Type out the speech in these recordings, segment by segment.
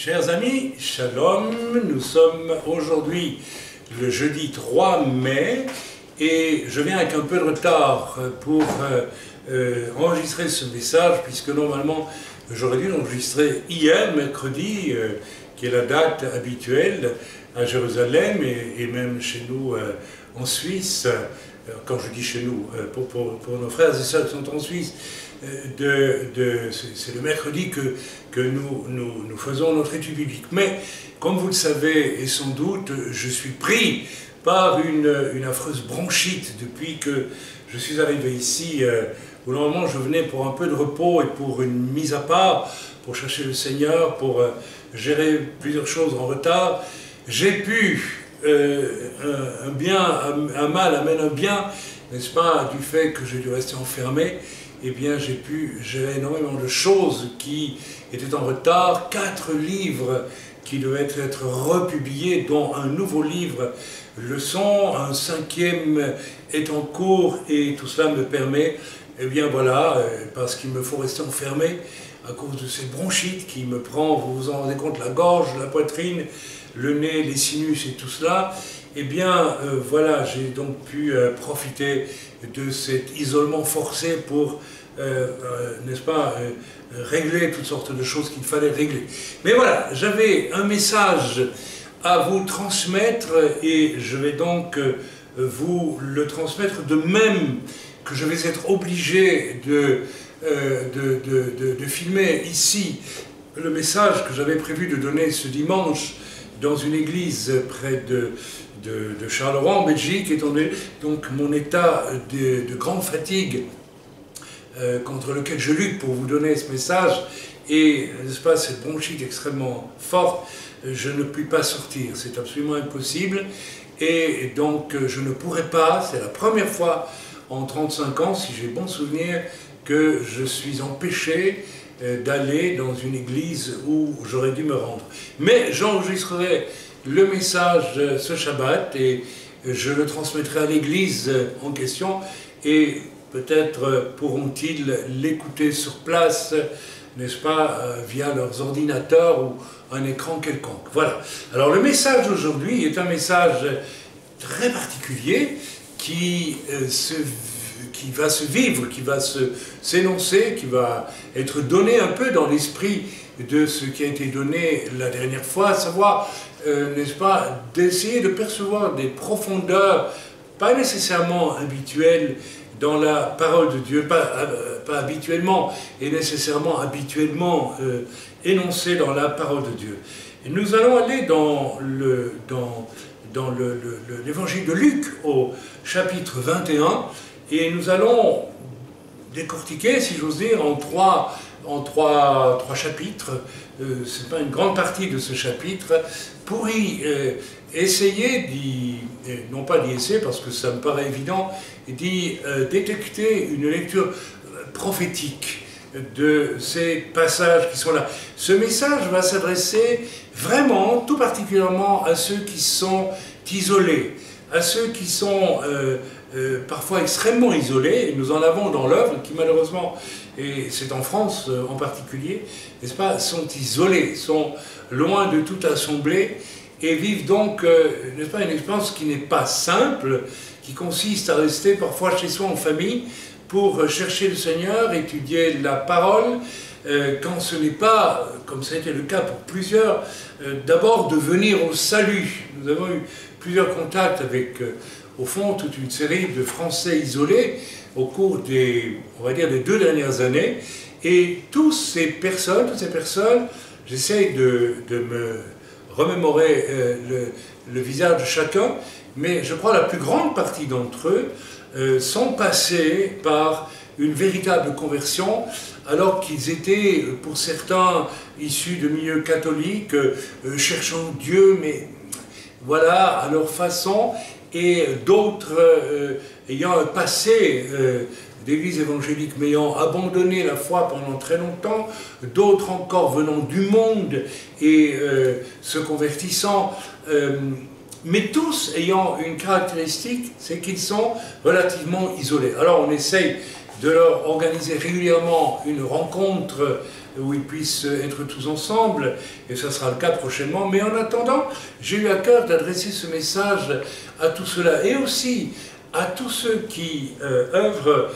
Chers amis, shalom, nous sommes aujourd'hui le jeudi 3 mai et je viens avec un peu de retard pour enregistrer ce message puisque normalement j'aurais dû l'enregistrer hier, mercredi, qui est la date habituelle à Jérusalem et même chez nous en Suisse, quand je dis chez nous, pour nos frères et sœurs qui sont en Suisse, c'est le mercredi que nous faisons notre étude biblique. Mais, comme vous le savez, et sans doute, je suis pris par une affreuse bronchite depuis que je suis arrivé ici, où normalement je venais pour un peu de repos et pour une mise à part, pour chercher le Seigneur, pour gérer plusieurs choses en retard. J'ai pu, un mal amène un bien, n'est-ce pas, du fait que j'ai dû rester enfermé. Eh bien, j'ai pu gérer énormément de choses qui étaient en retard, 4 livres qui devaient être republiés, dont un nouveau livre leçon, un 5e est en cours, et tout cela me permet, eh bien voilà, parce qu'il me faut rester enfermé à cause de cette bronchite qui me prend, vous vous en rendez compte, la gorge, la poitrine, le nez, les sinus et tout cela. Eh bien, voilà, j'ai donc pu profiter de cet isolement forcé pour, n'est-ce pas, régler toutes sortes de choses qu'il fallait régler. Mais voilà, j'avais un message à vous transmettre et je vais donc vous le transmettre, de même que je vais être obligé de filmer ici le message que j'avais prévu de donner ce dimanche dans une église près de Charleroi, en Belgique, étant donné donc mon état de grande fatigue contre lequel je lutte pour vous donner ce message, et n'est-ce pas, cette bronchite extrêmement forte, je ne puis pas sortir, c'est absolument impossible, et donc je ne pourrai pas, c'est la première fois en 35 ans, si j'ai bon souvenir, que je suis empêché d'aller dans une église où j'aurais dû me rendre. Mais j'enregistrerai le message ce Shabbat et je le transmettrai à l'église en question et peut-être pourront-ils l'écouter sur place, n'est-ce pas, via leurs ordinateurs ou un écran quelconque. Voilà. Alors le message d'aujourd'hui est un message très particulier qui va se vivre, qui va s'énoncer, qui va être donné un peu dans l'esprit de ce qui a été donné la dernière fois, à savoir, n'est-ce pas, d'essayer de percevoir des profondeurs pas nécessairement habituelles dans la parole de Dieu, pas habituellement et nécessairement habituellement énoncées dans la parole de Dieu. Et nous allons aller dans l'évangile de Luc au chapitre 21 et nous allons décortiquer, si j'ose dire, en trois chapitres, c'est pas une grande partie de ce chapitre, pour y essayer non pas d'y essayer parce que ça me paraît évident, d'y détecter une lecture prophétique de ces passages qui sont là. Ce message va s'adresser vraiment, tout particulièrement à ceux qui sont isolés, à ceux qui sont parfois extrêmement isolés, et nous en avons dans l'œuvre qui malheureusement, et c'est en France en particulier, n'est-ce pas, sont isolés, sont loin de toute assemblée, et vivent donc, n'est-ce pas, une expérience qui n'est pas simple, qui consiste à rester parfois chez soi en famille pour chercher le Seigneur, étudier la parole, quand ce n'est pas, comme ça a été le cas pour plusieurs, d'abord de venir au salut. Nous avons eu plusieurs contacts avec, au fond, toute une série de Français isolés au cours on va dire, des 2 dernières années, et toutes ces personnes, j'essaie de me remémorer le visage de chacun, mais je crois que la plus grande partie d'entre eux sont passés par une véritable conversion, alors qu'ils étaient, pour certains, issus de milieux catholiques, cherchant Dieu, mais voilà, à leur façon, et d'autres ayant un passé d'église évangélique, mais ayant abandonné la foi pendant très longtemps, d'autres encore venant du monde et se convertissant, mais tous ayant une caractéristique, c'est qu'ils sont relativement isolés. Alors on essaye de leur organiser régulièrement une rencontre où ils puissent être tous ensemble, et ça sera le cas prochainement. Mais en attendant, j'ai eu à cœur d'adresser ce message à tout cela, et aussi à tous ceux qui œuvrent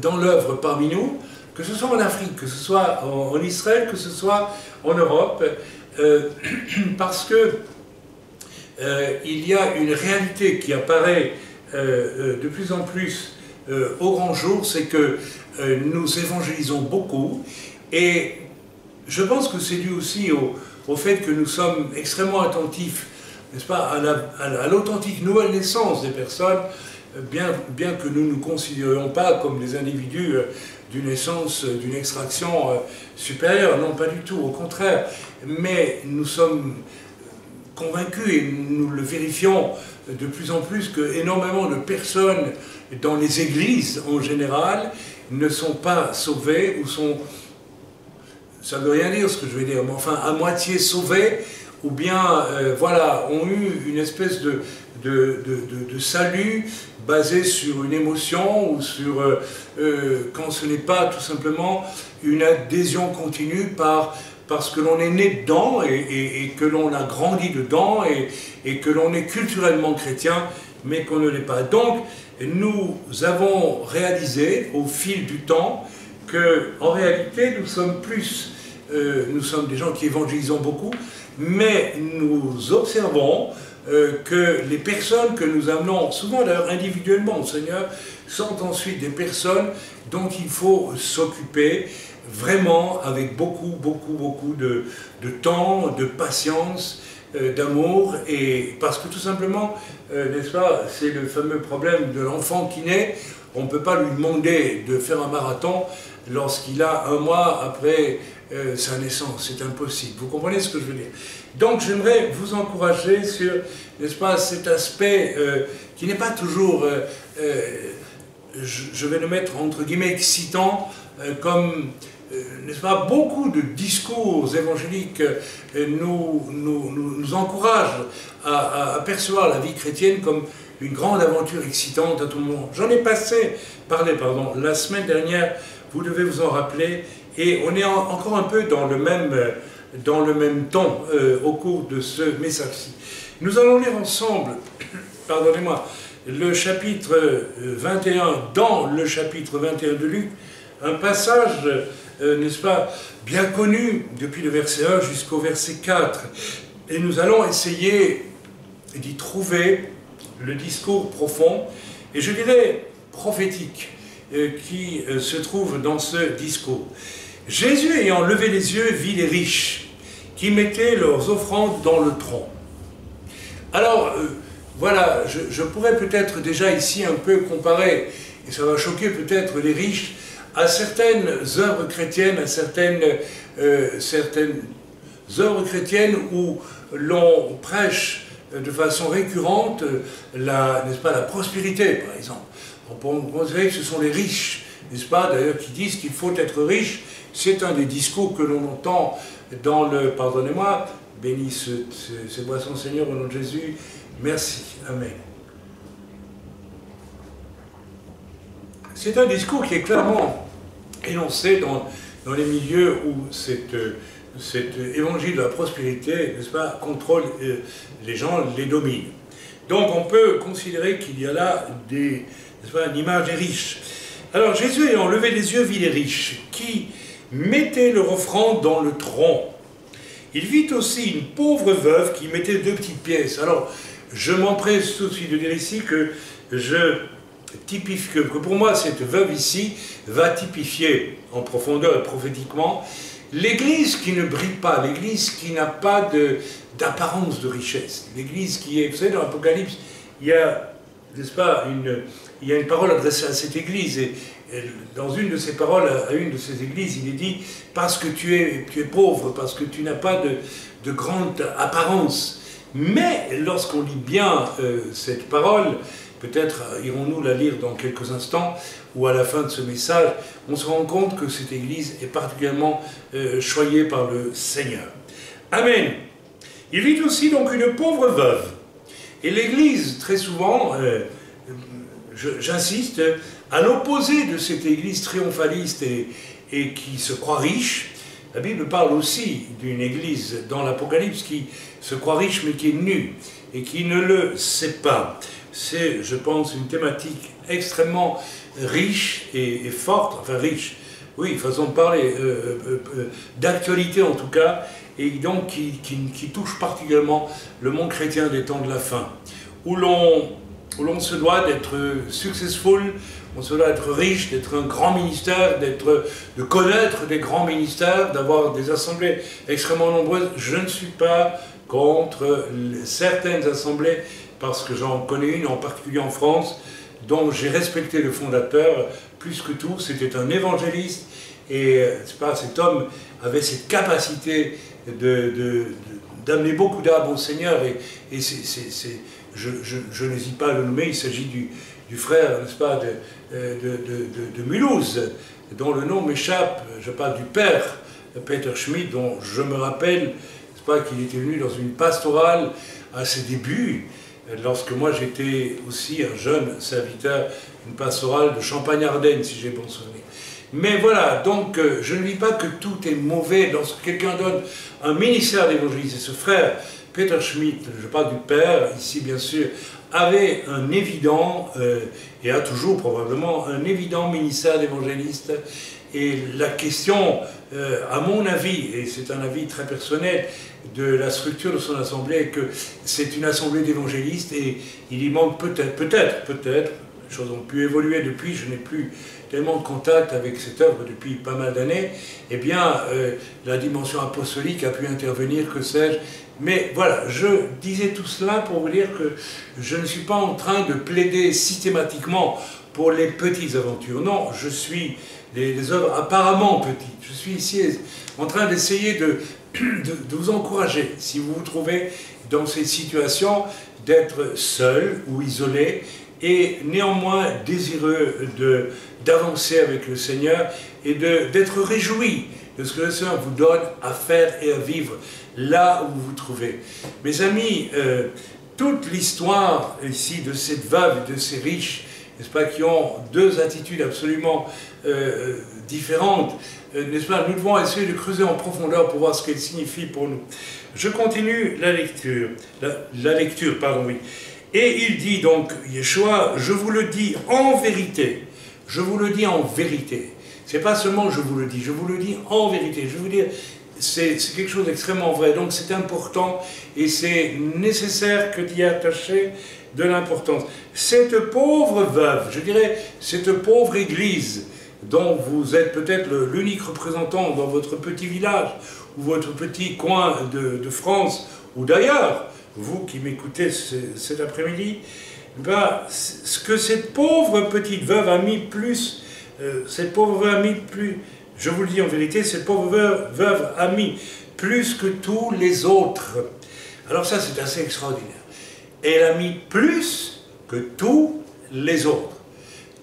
dans l'œuvre parmi nous, que ce soit en Afrique, que ce soit en Israël, que ce soit en Europe, parce que il y a une réalité qui apparaît de plus en plus au grand jour, c'est que nous évangélisons beaucoup, et je pense que c'est dû aussi au fait que nous sommes extrêmement attentifs, n'est-ce pas, à l'authentique nouvelle naissance des personnes, bien que nous ne nous considérions pas comme des individus d'une naissance, d'une extraction supérieure, non pas du tout, au contraire, mais nous sommes convaincus, et nous le vérifions de plus en plus, que énormément de personnes dans les églises en général ne sont pas sauvées, ou sont, ça ne veut rien dire ce que je vais dire, mais enfin à moitié sauvées, ou bien voilà, ont eu une espèce de salut basé sur une émotion, ou sur quand ce n'est pas tout simplement une adhésion continue parce que l'on est né dedans, et que l'on a grandi dedans, et que l'on est culturellement chrétien, mais qu'on ne l'est pas. Donc, nous avons réalisé au fil du temps que, en réalité, nous sommes des gens qui évangélisons beaucoup, mais nous observons que les personnes que nous amenons, souvent d'ailleurs individuellement au Seigneur, sont ensuite des personnes dont il faut s'occuper vraiment avec beaucoup de temps, de patience, d'amour, et parce que tout simplement, n'est-ce pas, c'est le fameux problème de l'enfant qui naît. On ne peut pas lui demander de faire un marathon lorsqu'il a 1 mois après sa naissance, c'est impossible. Vous comprenez ce que je veux dire? Donc j'aimerais vous encourager sur, n'est-ce pas, cet aspect qui n'est pas toujours, je vais le mettre entre guillemets, excitant, comme, n'est-ce pas, beaucoup de discours évangéliques nous encouragent à percevoir la vie chrétienne comme une grande aventure excitante à tout moment. J'en ai parlé la semaine dernière, vous devez vous en rappeler, et on est encore un peu dans le même ton au cours de ce message-ci. Nous allons lire ensemble, pardonnez-moi, le chapitre 21, dans le chapitre 21 de Luc, un passage, n'est-ce pas, bien connu depuis le verset 1 jusqu'au verset 4. Et nous allons essayer d'y trouver le discours profond, et je dirais prophétique, qui se trouve dans ce discours. Jésus, ayant levé les yeux, vit les riches qui mettaient leurs offrandes dans le tronc. Alors, voilà, je pourrais peut-être déjà ici un peu comparer, et ça va choquer peut-être les riches, à certaines œuvres chrétiennes, à certaines œuvres chrétiennes où l'on prêche de façon récurrente n'est-ce pas, la prospérité, par exemple. On peut considérer que ce sont les riches, n'est-ce pas, d'ailleurs, qui disent qu'il faut être riche. C'est un des discours que l'on entend dans le « Pardonnez-moi, bénis ces boissons, Seigneur, au nom de Jésus, merci, Amen ». C'est un discours qui est clairement énoncé dans les milieux où cet évangile de la prospérité, n'est-ce pas, contrôle les gens, les domine. Donc on peut considérer qu'il y a là n'est-ce pas, une image des riches. Alors Jésus, ayant levé les yeux, vit les riches qui mettaient leur offrande dans le tronc. Il vit aussi une pauvre veuve qui mettait 2 petites pièces. Alors je m'empresse tout de suite de dire ici que que pour moi, cette veuve ici va typifier en profondeur et prophétiquement l'Église qui ne brille pas, l'Église qui n'a pas d'apparence de richesse, l'Église qui est, vous savez, dans l'Apocalypse, il y a, n'est-ce pas, il y a une parole adressée à cette Église, et dans une de ces paroles, à une de ces églises, il est dit « parce que tu es pauvre, parce que tu n'as pas de grande apparence ». Mais lorsqu'on lit bien cette parole, peut-être irons-nous la lire dans quelques instants, ou à la fin de ce message, on se rend compte que cette Église est particulièrement choyée par le Seigneur. Amen. Il vit aussi donc une pauvre veuve. Et l'Église, très souvent, j'insiste, à l'opposé de cette Église triomphaliste et qui se croit riche, la Bible parle aussi d'une Église dans l'Apocalypse qui se croit riche mais qui est nue et qui ne le sait pas. C'est, je pense, une thématique extrêmement riche et forte, enfin riche, oui, façon de parler, d'actualité en tout cas, et donc qui touche particulièrement le monde chrétien des temps de la fin, où l'on se doit d'être successful, on se doit d'être riche, d'être un grand ministère, de connaître des grands ministères, d'avoir des assemblées extrêmement nombreuses. Je ne suis pas contre certaines assemblées, parce que j'en connais une en particulier en France, dont j'ai respecté le fondateur plus que tout. C'était un évangéliste, et cet homme avait cette capacité d'amener beaucoup d'âmes au Seigneur, et je n'hésite pas à le nommer. Il s'agit du frère, n'est-ce pas, de Mulhouse, dont le nom m'échappe. Je parle du père Peter Schmidt, dont je me rappelle, n'est-ce pas, qu'il était venu dans une pastorale à ses débuts, lorsque moi j'étais aussi un jeune serviteur, une pastorale de Champagne-Ardenne, si j'ai bon souvenir. Mais voilà, donc je ne dis pas que tout est mauvais lorsque quelqu'un donne un ministère d'évangéliste. Et ce frère, Peter Schmidt, je parle du père, ici bien sûr, avait un évident, et a toujours probablement, un évident ministère d'évangéliste. Et la question, à mon avis, et c'est un avis très personnel, de la structure de son assemblée, est que c'est une assemblée d'évangélistes, et il y manque peut-être, les choses ont pu évoluer depuis, je n'ai plus tellement de contact avec cette œuvre depuis pas mal d'années, eh bien, la dimension apostolique a pu intervenir, que sais-je. Mais voilà, je disais tout cela pour vous dire que je ne suis pas en train de plaider systématiquement pour les petites aventures. Non, je suis des œuvres apparemment petites. Je suis ici en train d'essayer de vous encourager, si vous vous trouvez dans cette situation, d'être seul ou isolé, et néanmoins désireux d'avancer avec le Seigneur et d'être réjoui de ce que le Seigneur vous donne à faire et à vivre là où vous vous trouvez. Mes amis, toute l'histoire ici de cette veuve et de ces riches, n'est-ce pas, qui ont deux attitudes absolument différentes, n'est-ce pas, nous devons essayer de creuser en profondeur pour voir ce qu'elle signifie pour nous. Je continue la lecture, pardon, oui. Et il dit donc, Yeshua, je vous le dis en vérité, je vous le dis en vérité. C'est pas seulement je vous le dis, je vous le dis en vérité. Je veux dire, c'est quelque chose d'extrêmement vrai, donc c'est important et c'est nécessaire que d'y attacher de l'importance. Cette pauvre veuve, je dirais, cette pauvre église, dont vous êtes peut-être l'unique représentant dans votre petit village ou votre petit coin de France ou d'ailleurs, vous qui m'écoutez cet après-midi, ben, ce que cette pauvre petite veuve a mis plus, je vous le dis en vérité, cette pauvre veuve a mis plus que tous les autres. Alors ça, c'est assez extraordinaire. Elle a mis plus que tous les autres.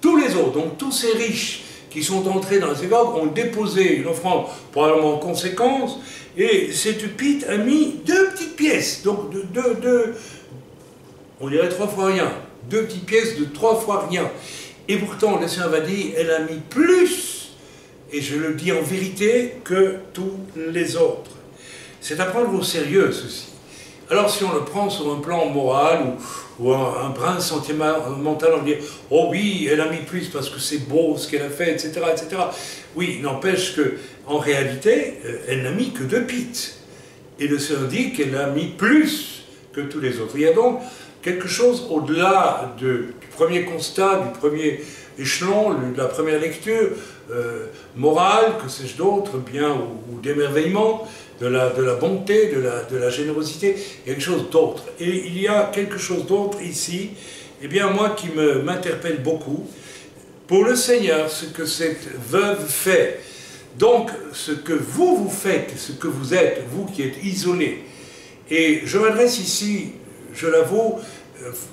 Tous les autres, donc tous ces riches qui sont entrés dans la synagogue ont déposé une offrande probablement en conséquence, et cette pite a mis 2 petites pièces, donc on dirait 3 fois rien, 2 petites pièces de 3 fois rien. Et pourtant, le Seigneur va dire, elle a mis plus, et je le dis en vérité, que tous les autres. C'est à prendre au sérieux, ceci. Alors si on le prend sur un plan moral ou un brin sentimental, on dit « Oh oui, elle a mis plus parce que c'est beau ce qu'elle a fait, etc. etc. » Oui, n'empêche qu'en réalité, elle n'a mis que 2 pites. Et le Seigneur dit qu'elle a mis plus que tous les autres. Il y a donc quelque chose au-delà du premier constat, du premier échelon, de la première lecture, morale, que sais-je d'autre, bien, ou d'émerveillement, de la bonté, de la générosité, quelque chose d'autre. Et il y a quelque chose d'autre ici, eh bien moi qui m'interpelle beaucoup, pour le Seigneur, ce que cette veuve fait, donc ce que vous faites, ce que vous êtes, vous qui êtes isolés, et je m'adresse ici, je l'avoue,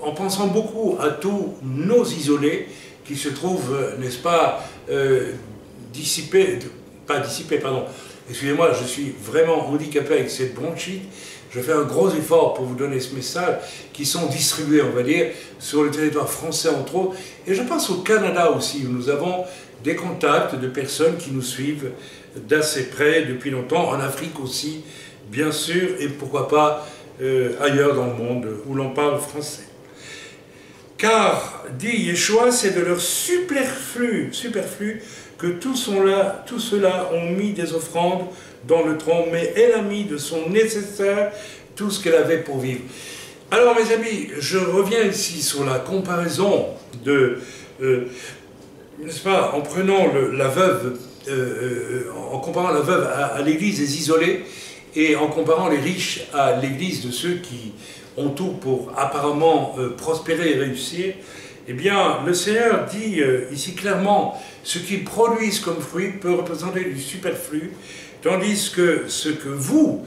en pensant beaucoup à tous nos isolés, qui se trouvent, n'est-ce pas, excusez-moi, je suis vraiment handicapé avec cette bronchite. Je fais un gros effort pour vous donner ce message, qui sont distribués, on va dire, sur le territoire français entre autres. Et je pense au Canada aussi, où nous avons des contacts de personnes qui nous suivent d'assez près depuis longtemps, en Afrique aussi, bien sûr, et pourquoi pas ailleurs dans le monde où l'on parle français. Car, dit Yeshua, c'est de leur superflu que tous ceux-là ont mis des offrandes dans le tronc, mais elle a mis de son nécessaire tout ce qu'elle avait pour vivre. Alors mes amis, je reviens ici sur la comparaison de, n'est-ce pas, en prenant la veuve, en comparant la veuve à l'église des isolés, et en comparant les riches à l'église de ceux qui ont tout pour apparemment prospérer et réussir, eh bien, le Seigneur dit ici clairement, ce qu'ils produisent comme fruit peut représenter du superflu, tandis que ce que vous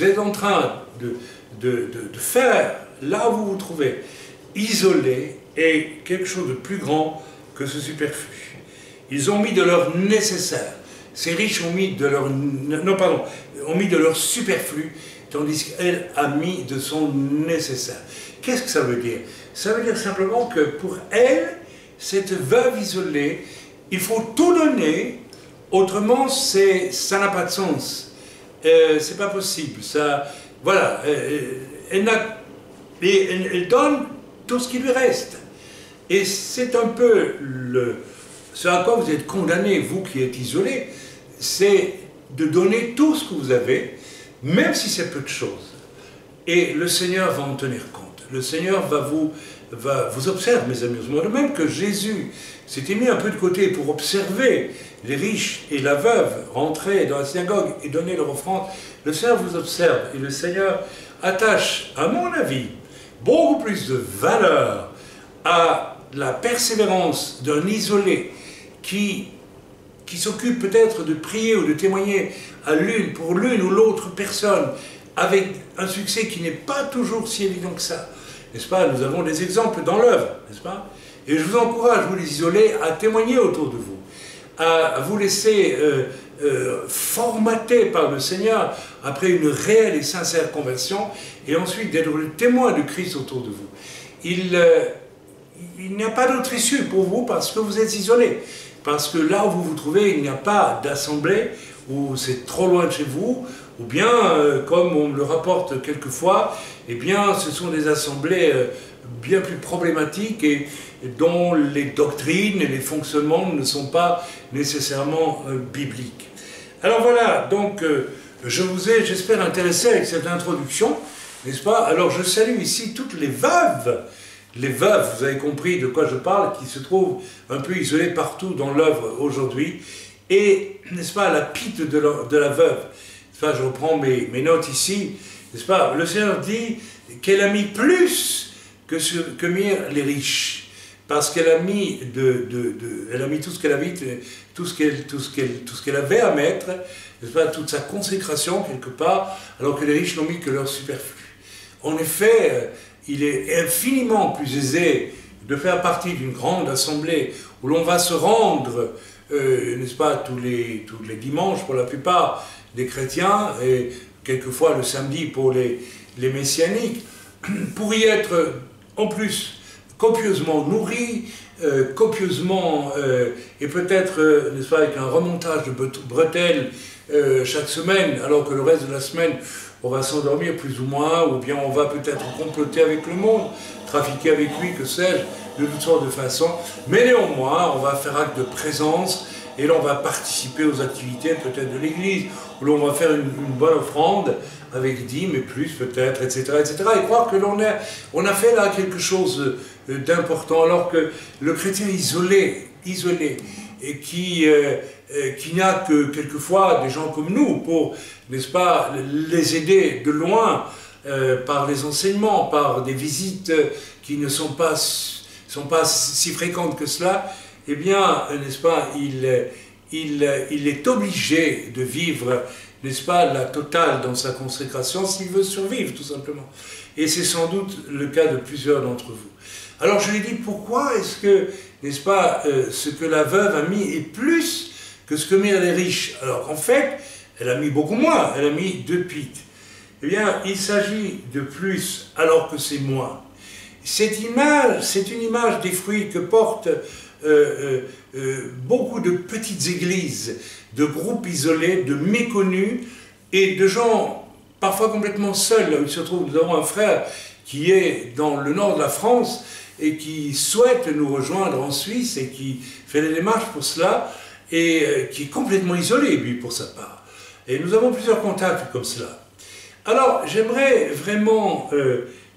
êtes en train de faire, là où vous vous trouvez, isolé, est quelque chose de plus grand que ce superflu. Ils ont mis de leur nécessaire. Ces riches ont mis de leur, ont mis de leur superflu, tandis qu'elle a mis de son nécessaire. Qu'est-ce que ça veut dire? Ça veut dire simplement que pour elle, cette veuve isolée, il faut tout donner, autrement ça n'a pas de sens. C'est pas possible. Ça, voilà, elle donne tout ce qui lui reste. Et c'est un peu ce à quoi vous êtes condamné, vous qui êtes isolé, c'est de donner tout ce que vous avez, même si c'est peu de choses. Et le Seigneur va en tenir compte. Le Seigneur vous observe, mes amis. De même que Jésus s'était mis un peu de côté pour observer les riches et la veuve rentrer dans la synagogue et donner leur offrande, le Seigneur vous observe. Et le Seigneur attache, à mon avis, beaucoup plus de valeur à la persévérance d'un isolé qui s'occupe peut-être de prier ou de témoigner pour l'une ou l'autre personne, avec un succès qui n'est pas toujours si évident que ça. N'est-ce pas? Nous avons des exemples dans l'œuvre, n'est-ce pas? Et je vous encourage, vous les isolés, à témoigner autour de vous, à vous laisser formater par le Seigneur après une réelle et sincère conversion, et ensuite d'être le témoin de Christ autour de vous. Il n'y a pas d'autre issue pour vous parce que vous êtes isolés. Parce que là où vous vous trouvez, il n'y a pas d'assemblée, où c'est trop loin de chez vous, ou bien, comme on me le rapporte quelquefois, eh bien, ce sont des assemblées bien plus problématiques et dont les doctrines et les fonctionnements ne sont pas nécessairement bibliques. Alors voilà, donc je vous ai, j'espère, intéressé avec cette introduction, n'est-ce pas? Alors je salue ici toutes les veuves, vous avez compris de quoi je parle, qui se trouvent un peu isolées partout dans l'œuvre aujourd'hui, et, n'est-ce pas, la pite de la veuve. Enfin, je reprends mes notes ici, n'est-ce pas? Le Seigneur dit qu'elle a mis plus que mirent les riches, parce qu'elle a mis elle a mis tout ce qu'elle avait, tout ce qu'elle avait à mettre, n'est-ce pas, toute sa consécration quelque part, alors que les riches n'ont mis que leur superflu. En effet, il est infiniment plus aisé de faire partie d'une grande assemblée où l'on va se rendre, n'est-ce pas, tous les dimanches pour la plupart des chrétiens, et quelquefois le samedi pour les messianiques, pour y être en plus copieusement nourri, copieusement, et peut-être, n'est-ce pas, avec un remontage de bretelles chaque semaine, alors que le reste de la semaine, on va s'endormir plus ou moins, ou bien on va peut-être comploter avec le monde, trafiquer avec lui, que sais-je, de toutes sortes de façons. Mais néanmoins, on va faire acte de présence, et là on va participer aux activités peut-être de l'Église, où l'on va faire une bonne offrande, avec dîmes et plus peut-être, etc., etc. Et croire que on a fait là quelque chose d'important, alors que le chrétien isolé, et qui n'a que quelquefois des gens comme nous pour, n'est-ce pas, les aider de loin par les enseignements, par des visites qui ne sont pas si fréquentes que cela, eh bien, n'est-ce pas, il est obligé de vivre, n'est-ce pas, la totale dans sa consécration s'il veut survivre, tout simplement. Et c'est sans doute le cas de plusieurs d'entre vous. Alors je lui dis, pourquoi est-ce que, n'est-ce pas, ce que la veuve a mis est plus que ce que mettent les riches. Alors qu'en fait, elle a mis beaucoup moins, elle a mis 2 piques. Eh bien, il s'agit de plus alors que c'est moins. Cette image, c'est une image des fruits que portent beaucoup de petites églises, de groupes isolés, de méconnus et de gens parfois complètement seuls, là où ils se trouvent. Nous avons un frère qui est dans le nord de la France et qui souhaite nous rejoindre en Suisse et qui fait des démarches pour cela et qui est complètement isolé, lui, pour sa part. Et nous avons plusieurs contacts comme cela. Alors, j'aimerais vraiment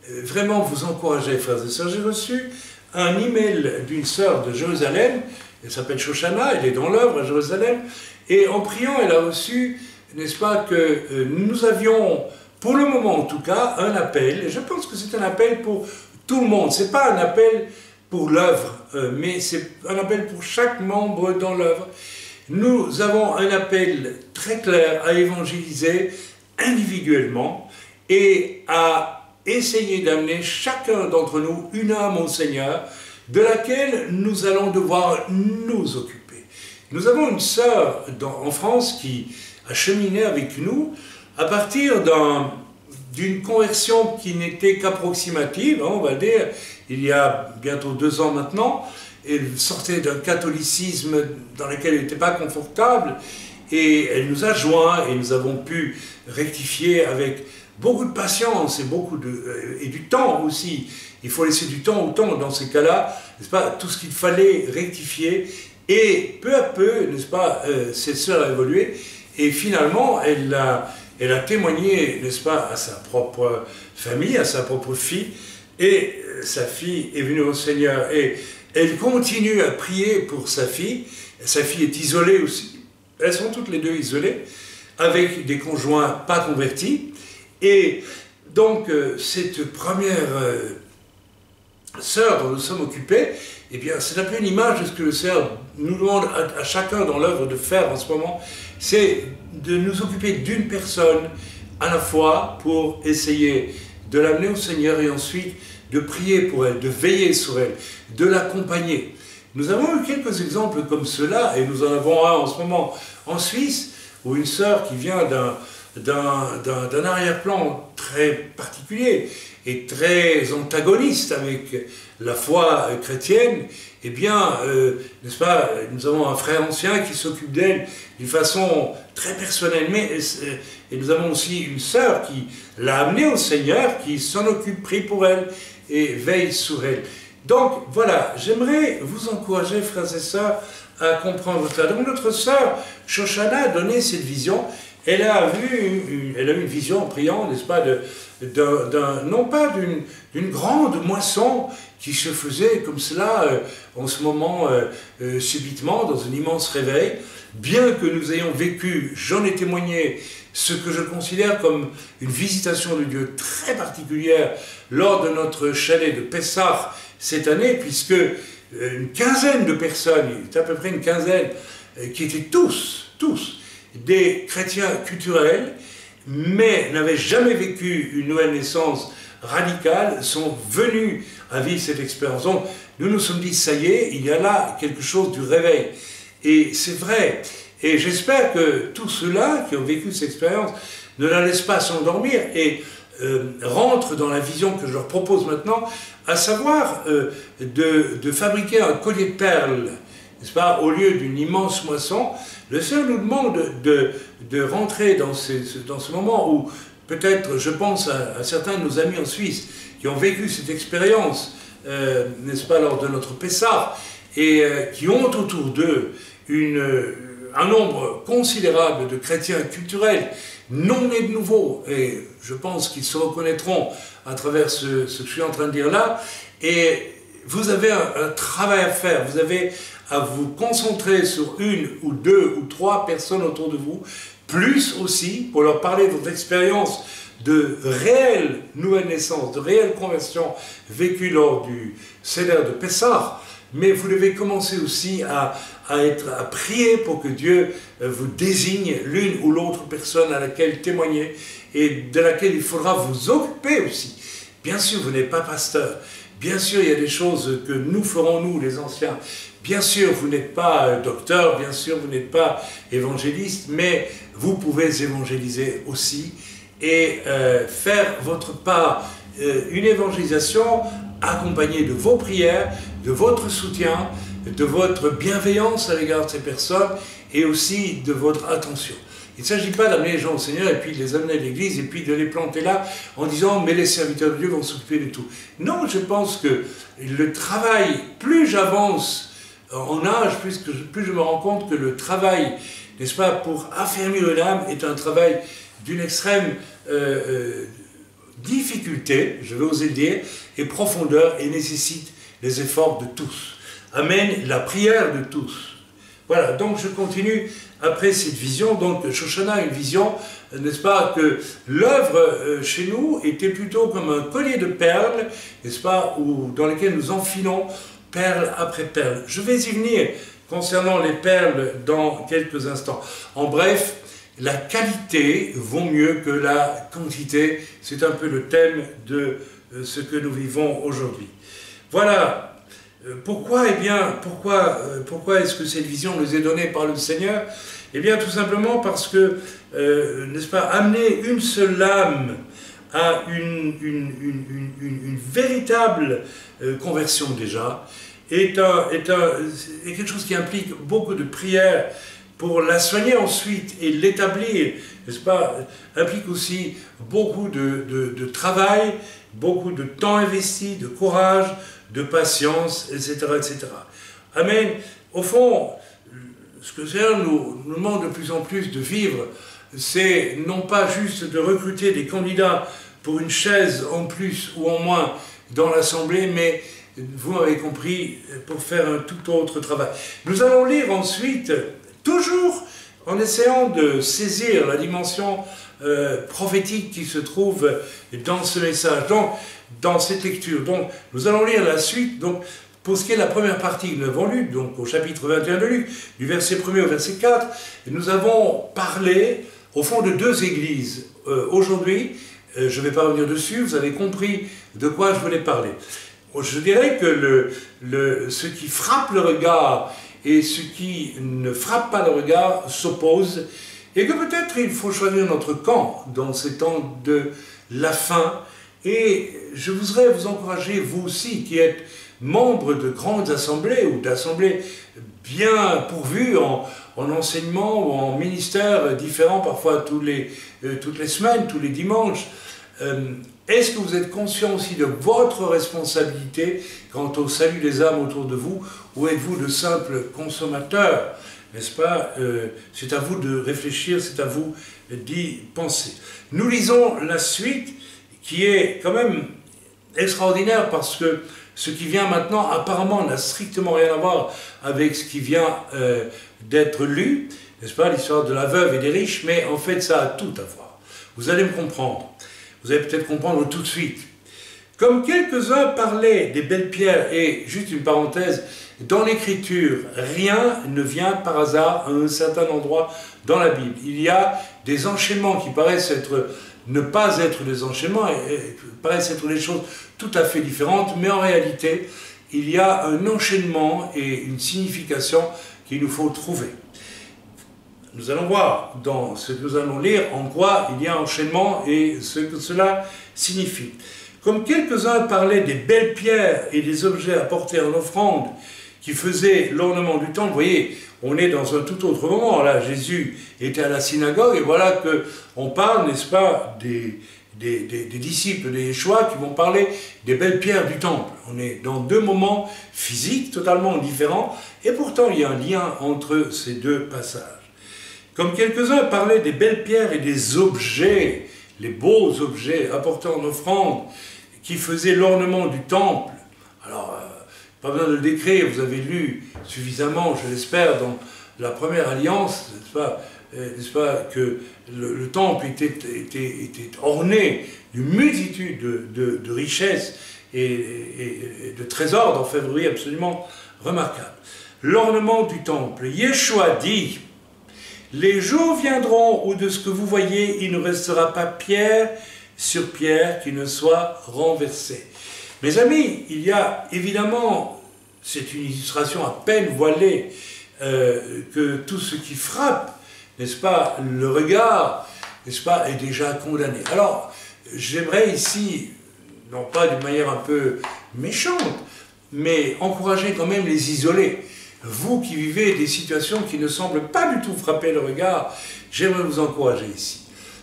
vous encourager, frères et sœurs. J'ai reçu un email d'une sœur de Jérusalem, elle s'appelle Shoshana, elle est dans l'œuvre à Jérusalem, et en priant, elle a reçu, n'est-ce pas, que nous avions, pour le moment en tout cas, un appel, et je pense que c'est un appel pour tout le monde, ce n'est pas un appel pour l'œuvre, mais c'est un appel pour chaque membre dans l'œuvre. Nous avons un appel très clair à évangéliser individuellement et à essayer d'amener chacun d'entre nous une âme au Seigneur de laquelle nous allons devoir nous occuper. Nous avons une sœur en France qui a cheminé avec nous à partir d'une conversion qui n'était qu'approximative, hein, on va dire, il y a bientôt 2 ans maintenant. Elle sortait d'un catholicisme dans lequel elle n'était pas confortable et elle nous a joints et nous avons pu rectifier avec beaucoup de patience et du temps aussi. Il faut laisser du temps au temps dans ces cas-là, n'est-ce pas, tout ce qu'il fallait rectifier. Et peu à peu, n'est-ce pas, cette sœur a évolué. Et finalement, elle a témoigné, n'est-ce pas, à sa propre famille, à sa propre fille. Et sa fille est venue au Seigneur. Et elle continue à prier pour sa fille. Sa fille est isolée aussi. Elles sont toutes les deux isolées, avec des conjoints pas convertis. Et donc, cette première sœur dont nous sommes occupés, eh bien, c'est un peu une image de ce que le Seigneur nous demande à chacun dans l'œuvre de faire en ce moment, c'est de nous occuper d'une personne à la fois pour essayer de l'amener au Seigneur et ensuite de prier pour elle, de veiller sur elle, de l'accompagner. Nous avons eu quelques exemples comme cela, et nous en avons un en ce moment en Suisse, où une sœur qui vient d'un arrière-plan très particulier et très antagoniste avec la foi chrétienne, eh bien, n'est-ce pas, nous avons un frère ancien qui s'occupe d'elle d'une façon très personnelle, et nous avons aussi une sœur qui l'a amenée au Seigneur, qui s'en occupe, prie pour elle et veille sur elle. Donc, voilà, j'aimerais vous encourager, frères et sœurs, à comprendre cela. Donc, notre sœur Shoshana a donné cette vision. Elle a eu une vision en priant, n'est-ce pas, non pas d'une grande moisson qui se faisait comme cela en ce moment subitement dans un immense réveil, bien que nous ayons vécu, j'en ai témoigné, ce que je considère comme une visitation de Dieu très particulière lors de notre chalet de Pessah cette année, puisque une quinzaine de personnes, à peu près une quinzaine, qui étaient tous des chrétiens culturels, mais n'avaient jamais vécu une nouvelle naissance radicale, sont venus à vivre cette expérience. Donc, nous nous sommes dit, ça y est, il y a là quelque chose du réveil. Et c'est vrai. Et j'espère que tous ceux-là qui ont vécu cette expérience ne la laissent pas s'endormir et rentrent dans la vision que je leur propose maintenant, à savoir de fabriquer un collier de perles, n'est-ce pas, au lieu d'une immense moisson. Le Seigneur nous demande de rentrer dans ce moment où, peut-être, je pense à certains de nos amis en Suisse qui ont vécu cette expérience, n'est-ce pas, lors de notre Pessah, et qui ont autour d'eux un nombre considérable de chrétiens culturels, non nés de nouveau, et je pense qu'ils se reconnaîtront à travers ce que je suis en train de dire là, et vous avez un travail à faire, vous avez à vous concentrer sur 1 ou 2 ou 3 personnes autour de vous, plus aussi pour leur parler de votre expérience de réelle nouvelle naissance, de réelle conversion vécue lors du Seder de Pessah, mais vous devez commencer aussi à prier pour que Dieu vous désigne l'une ou l'autre personne à laquelle témoigner et de laquelle il faudra vous occuper aussi. Bien sûr, vous n'êtes pas pasteur. Bien sûr, il y a des choses que nous ferons, nous, les anciens. Bien sûr, vous n'êtes pas docteur, bien sûr, vous n'êtes pas évangéliste, mais vous pouvez évangéliser aussi et faire votre part, une évangélisation accompagnée de vos prières, de votre soutien, de votre bienveillance à l'égard de ces personnes et aussi de votre attention. Il ne s'agit pas d'amener les gens au Seigneur et puis de les amener à l'église et puis de les planter là en disant « mais les serviteurs de Dieu vont s'occuper de tout ». Non, je pense que le travail, plus j'avance en âge, plus je me rends compte que le travail, n'est-ce pas, pour affermir une âme est un travail d'une extrême difficulté, je vais oser le dire, et profondeur et nécessite les efforts de tous. Amène la prière de tous. Voilà, donc je continue après cette vision. Donc Shoshana a une vision, n'est-ce pas, que l'œuvre chez nous était plutôt comme un collier de perles, n'est-ce pas, dans lequel nous enfilons perle après perle. Je vais y venir concernant les perles dans quelques instants. En bref, la qualité vaut mieux que la quantité. C'est un peu le thème de ce que nous vivons aujourd'hui. Voilà. Pourquoi, eh bien, pourquoi est-ce que cette vision nous est donnée par le Seigneur? Eh bien, tout simplement parce que, n'est-ce pas, amener une seule âme à une véritable conversion déjà, est quelque chose qui implique beaucoup de prières pour la soigner ensuite et l'établir, n'est-ce pas, implique aussi beaucoup de travail, beaucoup de temps investi, de courage, de patience, etc., etc. Amen. Au fond, ce que le Seigneur nous demande de plus en plus de vivre, c'est non pas juste de recruter des candidats pour une chaise en plus ou en moins dans l'Assemblée, mais, vous m'avez compris, pour faire un tout autre travail. Nous allons lire ensuite, toujours en essayant de saisir la dimension prophétique qui se trouve dans ce message, donc, dans cette lecture. Donc, nous allons lire la suite. Donc, pour ce qui est de la première partie que nous avons lue, donc au chapitre 21 de Luc, du verset 1er au verset 4, nous avons parlé, au fond, de deux églises. Aujourd'hui, je ne vais pas revenir dessus, vous avez compris de quoi je voulais parler. Je dirais que ce qui frappe le regard et ce qui ne frappe pas le regard s'opposent, et que peut-être il faut choisir notre camp dans ces temps de la fin. Et je voudrais vous encourager, vous aussi, qui êtes membres de grandes assemblées ou d'assemblées bien pourvues en enseignement ou en ministères différents, parfois toutes les semaines, tous les dimanches. Est-ce que vous êtes conscient aussi de votre responsabilité quant au salut des âmes autour de vous, ou êtes-vous de simples consommateurs, n'est-ce pas? C'est à vous de réfléchir, c'est à vous d'y penser. Nous lisons la suite, qui est quand même extraordinaire, parce que ce qui vient maintenant, apparemment, n'a strictement rien à voir avec ce qui vient d'être lu, n'est-ce pas, l'histoire de la veuve et des riches, mais en fait, ça a tout à voir. Vous allez me comprendre. Vous allez peut-être comprendre tout de suite. Comme quelques-uns parlaient des belles pierres, et juste une parenthèse, dans l'Écriture, rien ne vient par hasard à un certain endroit dans la Bible. Il y a des enchaînements qui paraissent ne pas être des enchaînements, et paraissent être des choses tout à fait différentes, mais en réalité, il y a un enchaînement et une signification qu'il nous faut trouver. Nous allons voir dans ce que nous allons lire en quoi il y a un enchaînement et ce que cela signifie. Comme quelques-uns parlaient des belles pierres et des objets apportés en offrande qui faisaient l'ornement du temple, vous voyez, on est dans un tout autre moment. Là, Jésus était à la synagogue et voilà qu'on parle, n'est-ce pas, des disciples des Yeshua qui vont parler des belles pierres du temple. On est dans deux moments physiques totalement différents et pourtant il y a un lien entre ces deux passages. Comme quelques-uns parlaient des belles pierres et des objets, les beaux objets apportés en offrande qui faisaient l'ornement du temple. Alors, pas besoin de le décrire, vous avez lu suffisamment, je l'espère, dans la première alliance, n'est-ce pas, que le temple était orné d'une multitude de richesses et de trésors d'orfèvrerie absolument remarquables. L'ornement du temple. Yeshua dit: les jours viendront où de ce que vous voyez, il ne restera pas pierre sur pierre qui ne soit renversée. Mes amis, il y a évidemment, c'est une illustration à peine voilée, que tout ce qui frappe, n'est-ce pas, le regard, n'est-ce pas, est déjà condamné. Alors, j'aimerais ici, non pas d'une manière un peu méchante, mais encourager quand même les isolés. Vous qui vivez des situations qui ne semblent pas du tout frapper le regard, j'aimerais vous encourager ici.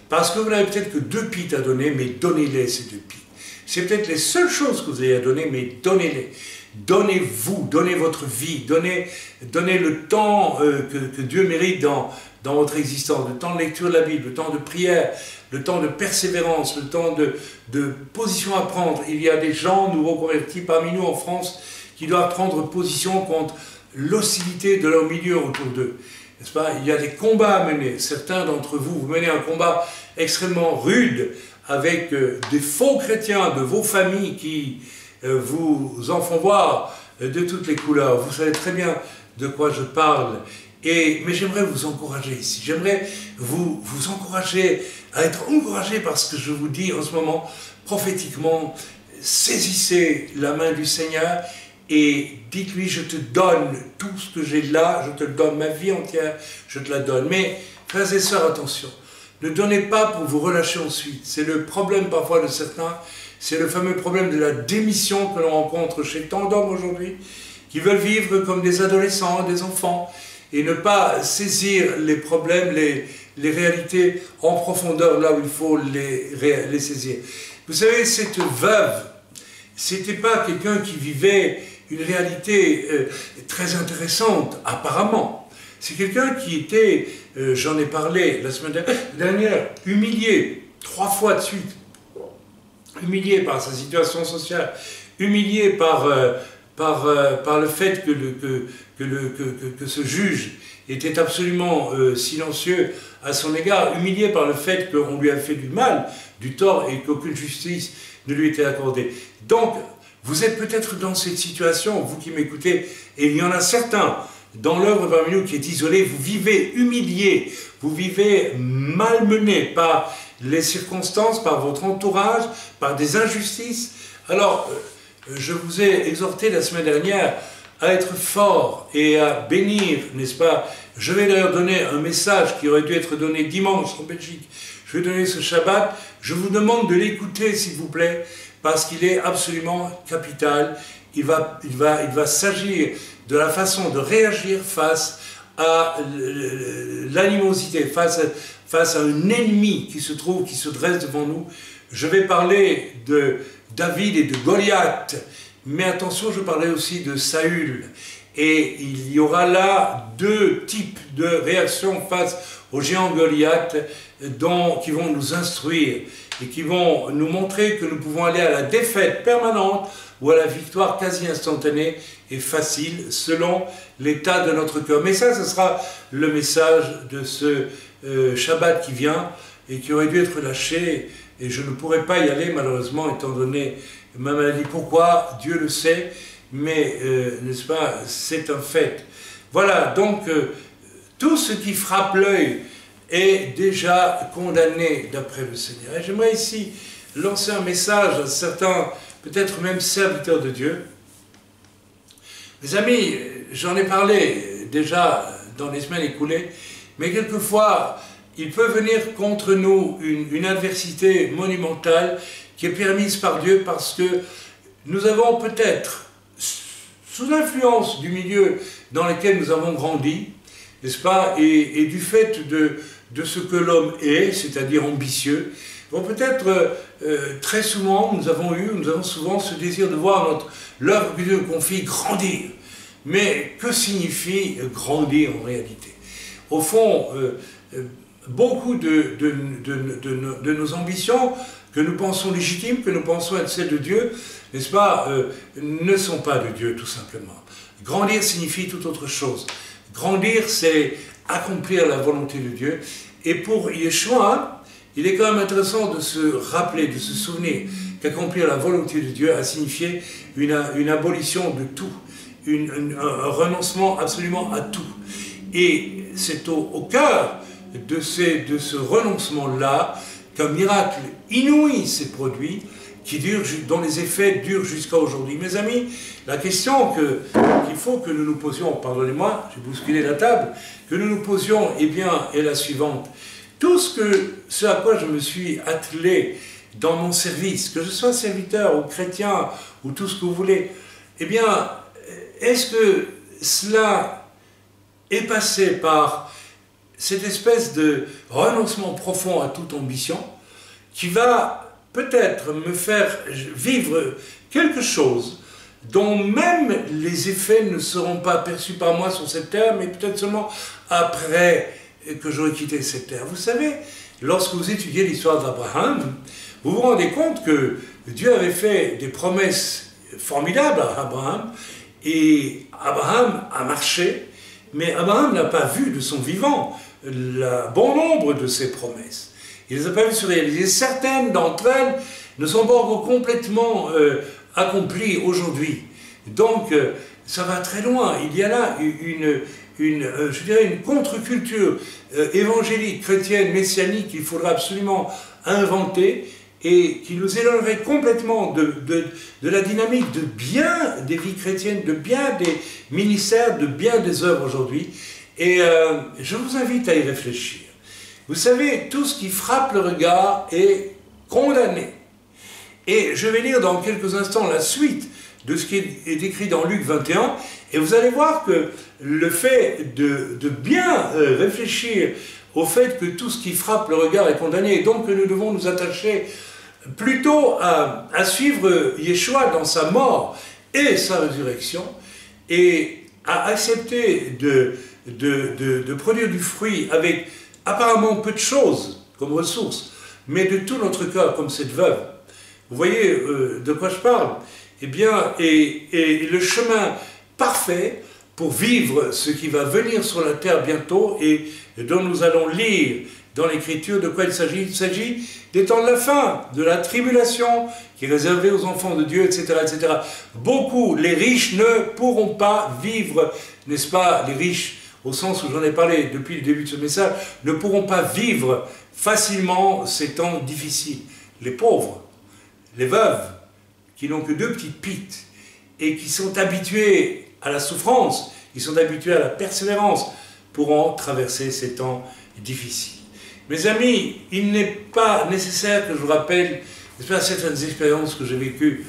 Parce que vous n'avez peut-être que 2 pites à donner, mais donnez-les ces 2 pites. C'est peut-être les seules choses que vous avez à donner, mais donnez-les. Donnez-vous, donnez votre vie, donnez le temps que Dieu mérite dans votre existence, le temps de lecture de la Bible, le temps de prière, le temps de persévérance, le temps de position à prendre. Il y a des gens nouveaux convertis parmi nous en France qui doivent prendre position contre l'hostilité de leur milieu autour d'eux. N'est-ce pas? Il y a des combats à mener. Certains d'entre vous, vous menez un combat extrêmement rude avec des faux chrétiens de vos familles qui vous en font voir de toutes les couleurs. Vous savez très bien de quoi je parle. Mais j'aimerais vous encourager ici. J'aimerais vous encourager à être encouragé par ce que je vous dis en ce moment, prophétiquement. Saisissez la main du Seigneur et dites-lui, je te donne tout ce que j'ai là, je te le donne, ma vie entière, je te la donne. Mais, frères et sœurs, attention, ne donnez pas pour vous relâcher ensuite. C'est le problème parfois de certains, c'est le fameux problème de la démission que l'on rencontre chez tant d'hommes aujourd'hui, qui veulent vivre comme des adolescents, des enfants, et ne pas saisir les problèmes, les réalités en profondeur, là où il faut les saisir. Vous savez, cette veuve, c'était pas quelqu'un qui vivait une réalité très intéressante, apparemment. C'est quelqu'un qui était, j'en ai parlé la semaine dernière, humilié 3 fois de suite. Humilié par sa situation sociale, humilié par le fait que ce juge était absolument silencieux à son égard, humilié par le fait qu'on lui a fait du mal, du tort, et qu'aucune justice ne lui était accordée. Donc, vous êtes peut-être dans cette situation, vous qui m'écoutez, et il y en a certains dans l'œuvre parmi nous qui est isolé, vous vivez humilié, vous vivez malmené par les circonstances, par votre entourage, par des injustices. Alors, je vous ai exhorté la semaine dernière à être fort et à bénir, n'est-ce pas? Je vais d'ailleurs donner un message qui aurait dû être donné dimanche en Belgique. Je vais donner ce Shabbat. Je vous demande de l'écouter, s'il vous plaît, parce qu'il est absolument capital. Il va s'agir de la façon de réagir face à l'animosité, face à un ennemi qui se dresse devant nous. Je vais parler de David et de Goliath, mais attention, je parlais aussi de Saül. Et il y aura là 2 types de réactions face au géant Goliath qui vont nous instruire et qui vont nous montrer que nous pouvons aller à la défaite permanente ou à la victoire quasi instantanée et facile selon l'état de notre cœur. Mais ça, ce sera le message de ce Shabbat qui vient et qui aurait dû être lâché, et je ne pourrais pas y aller malheureusement étant donné ma maladie. Pourquoi? Dieu le sait, mais n'est-ce pas, c'est un fait. Voilà, donc tout ce qui frappe l'œil est déjà condamné d'après le Seigneur. Et j'aimerais ici lancer un message à certains, peut-être même serviteurs de Dieu. Mes amis, j'en ai parlé déjà dans les semaines écoulées, mais quelquefois, il peut venir contre nous une adversité monumentale qui est permise par Dieu parce que nous avons peut-être, sous l'influence du milieu dans lequel nous avons grandi, n'est-ce pas, et du fait de ce que l'homme est, c'est-à-dire ambitieux, bon, peut-être très souvent, nous avons souvent ce désir de voir l'œuvre que Dieu nous confie grandir. Mais que signifie grandir en réalité? Au fond, beaucoup de nos ambitions, que nous pensons légitimes, que nous pensons être celles de Dieu, n'est-ce pas, ne sont pas de Dieu, tout simplement. Grandir signifie tout autre chose. Grandir, c'est accomplir la volonté de Dieu. Et pour Yeshua, il est quand même intéressant de se rappeler, de se souvenir qu'accomplir la volonté de Dieu a signifié une abolition de tout, un renoncement absolument à tout. Et c'est au cœur de ce renoncement-là qu'un miracle inouï s'est produit, dont les effets durent jusqu'à aujourd'hui. Mes amis, la question qu'il faut que nous nous posions, pardonnez-moi, j'ai bousculé la table, que nous nous posions, eh bien, est la suivante. Tout ce à quoi je me suis attelé dans mon service, que je sois serviteur ou chrétien ou tout ce que vous voulez, eh bien, est-ce que cela est passé par cette espèce de renoncement profond à toute ambition qui va peut-être me faire vivre quelque chose dont même les effets ne seront pas perçus par moi sur cette terre, mais peut-être seulement après que j'aurai quitté cette terre. Vous savez, lorsque vous étudiez l'histoire d'Abraham, vous vous rendez compte que Dieu avait fait des promesses formidables à Abraham, et Abraham a marché, mais Abraham n'a pas vu de son vivant bon nombre de ces promesses. Il ne les a pas vues se réaliser. Certaines d'entre elles ne sont pas encore complètement accomplies aujourd'hui. Donc, ça va très loin. Il y a là je dirais une contre-culture évangélique, chrétienne, messianique qu'il faudra absolument inventer et qui nous éloignerait complètement de la dynamique de bien des vies chrétiennes, de bien des ministères, de bien des œuvres aujourd'hui. Et je vous invite à y réfléchir. Vous savez, tout ce qui frappe le regard est condamné. Et je vais lire dans quelques instants la suite de ce qui est écrit dans Luc 21, et vous allez voir que le fait de bien réfléchir au fait que tout ce qui frappe le regard est condamné, et donc que nous devons nous attacher plutôt à suivre Yeshua dans sa mort et sa résurrection, et à accepter de produire du fruit avec apparemment peu de choses comme ressources, mais de tout notre cœur, comme cette veuve. Vous voyez de quoi je parle? Eh bien, et le chemin parfait pour vivre ce qui va venir sur la terre bientôt et dont nous allons lire dans l'Écriture de quoi il s'agit. Il s'agit des temps de la fin, de la tribulation qui est réservée aux enfants de Dieu, etc., etc. Beaucoup, les riches ne pourront pas vivre, n'est-ce pas, les riches, au sens où j'en ai parlé depuis le début de ce message, ne pourront pas vivre facilement ces temps difficiles. Les pauvres, les veuves, qui n'ont que 2 petites pites et qui sont habitués à la souffrance, qui sont habitués à la persévérance, pourront traverser ces temps difficiles. Mes amis, il n'est pas nécessaire que je vous rappelle certaines expériences que j'ai vécues.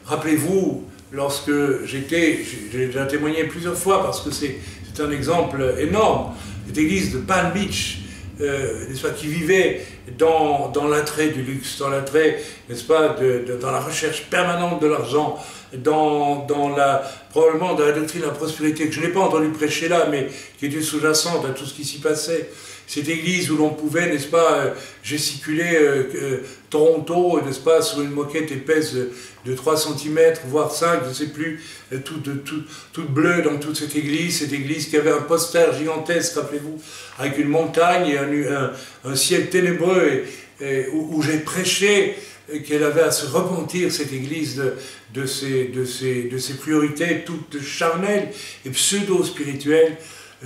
Rappelez-vous, lorsque j'ai déjà témoigné plusieurs fois, parce que c'est un exemple énorme, cette église de Palm Beach, n'est-ce pas, qui vivait dans l'attrait du luxe, dans l'attrait, n'est-ce pas, dans la recherche permanente de l'argent, probablement dans la doctrine de la prospérité, que je n'ai pas entendu prêcher là, mais qui était sous-jacente à tout ce qui s'y passait. Cette église où l'on pouvait, n'est-ce pas, gesticuler Toronto, n'est-ce pas, sur une moquette épaisse de 3 cm, voire 5, je ne sais plus, toute bleue dans toute cette église qui avait un poster gigantesque, rappelez-vous, avec une montagne et un ciel ténébreux, où j'ai prêché qu'elle avait à se repentir, cette église, de ses priorités toutes charnelles et pseudo-spirituelles.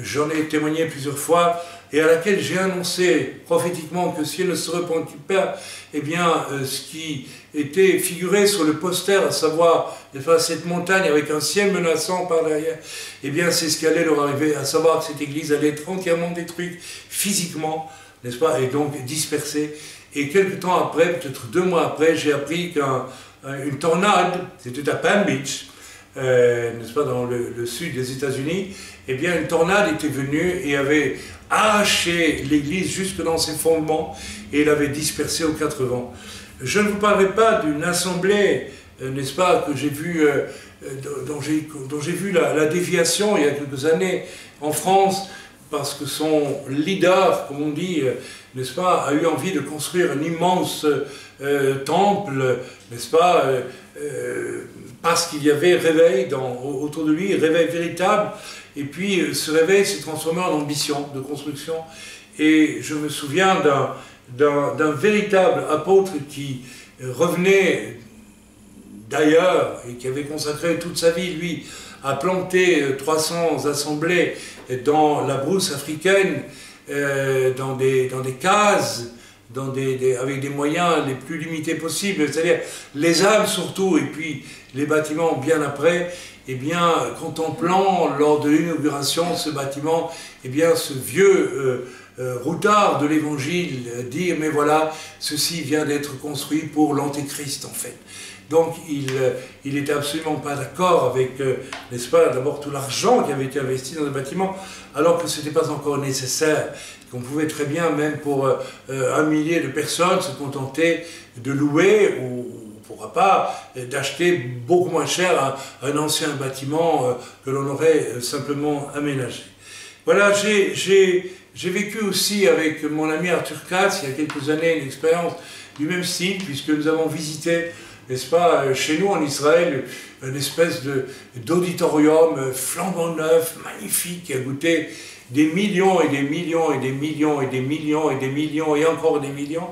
J'en ai témoigné plusieurs fois, et à laquelle j'ai annoncé prophétiquement que si elle ne se repentit pas, eh bien, ce qui était figuré sur le poster, à savoir cette montagne avec un ciel menaçant par derrière, eh bien, c'est ce qui allait leur arriver, à savoir que cette église allait être entièrement détruite physiquement, n'est-ce pas, et donc dispersée. Et quelques temps après, peut-être 2 mois après, j'ai appris qu'une tornade, c'était à Palm Beach, n'est-ce pas, dans le sud des États-Unis, eh bien, une tornade était venue et avait arraché l'église jusque dans ses fondements et l'avait dispersée aux 4 vents. Je ne vous parlerai pas d'une assemblée, n'est-ce pas, que j'ai vue, dont j'ai vu la déviation il y a quelques années en France, parce que son leader, comme on dit, n'est-ce pas, a eu envie de construire un immense temple, n'est-ce pas, parce qu'il y avait réveil autour de lui, réveil véritable, et puis ce réveil s'est transformé en ambition de construction. Et je me souviens d'un véritable apôtre qui revenait d'ailleurs et qui avait consacré toute sa vie, lui, à planter 300 assemblées dans la brousse africaine, dans des cases, avec des moyens les plus limités possibles, c'est-à-dire les âmes surtout, et puis les bâtiments bien après, eh bien, contemplant lors de l'inauguration ce bâtiment, eh bien, ce vieux routard de l'Évangile dire, mais voilà, ceci vient d'être construit pour l'Antéchrist en fait. Donc il n'était absolument pas d'accord avec, n'est-ce pas, d'abord tout l'argent qui avait été investi dans le bâtiment, alors que ce n'était pas encore nécessaire, qu'on pouvait très bien, même pour 1 millier de personnes, se contenter de louer ou pourra pas d'acheter beaucoup moins cher un ancien bâtiment que l'on aurait simplement aménagé. Voilà, j'ai vécu aussi avec mon ami Arthur Katz, il y a quelques années, une expérience du même style, puisque nous avons visité, n'est-ce pas, chez nous en Israël, une espèce d'auditorium flambant neuf, magnifique, qui a goûté des millions et des millions et des millions et des millions et des millions et encore des millions.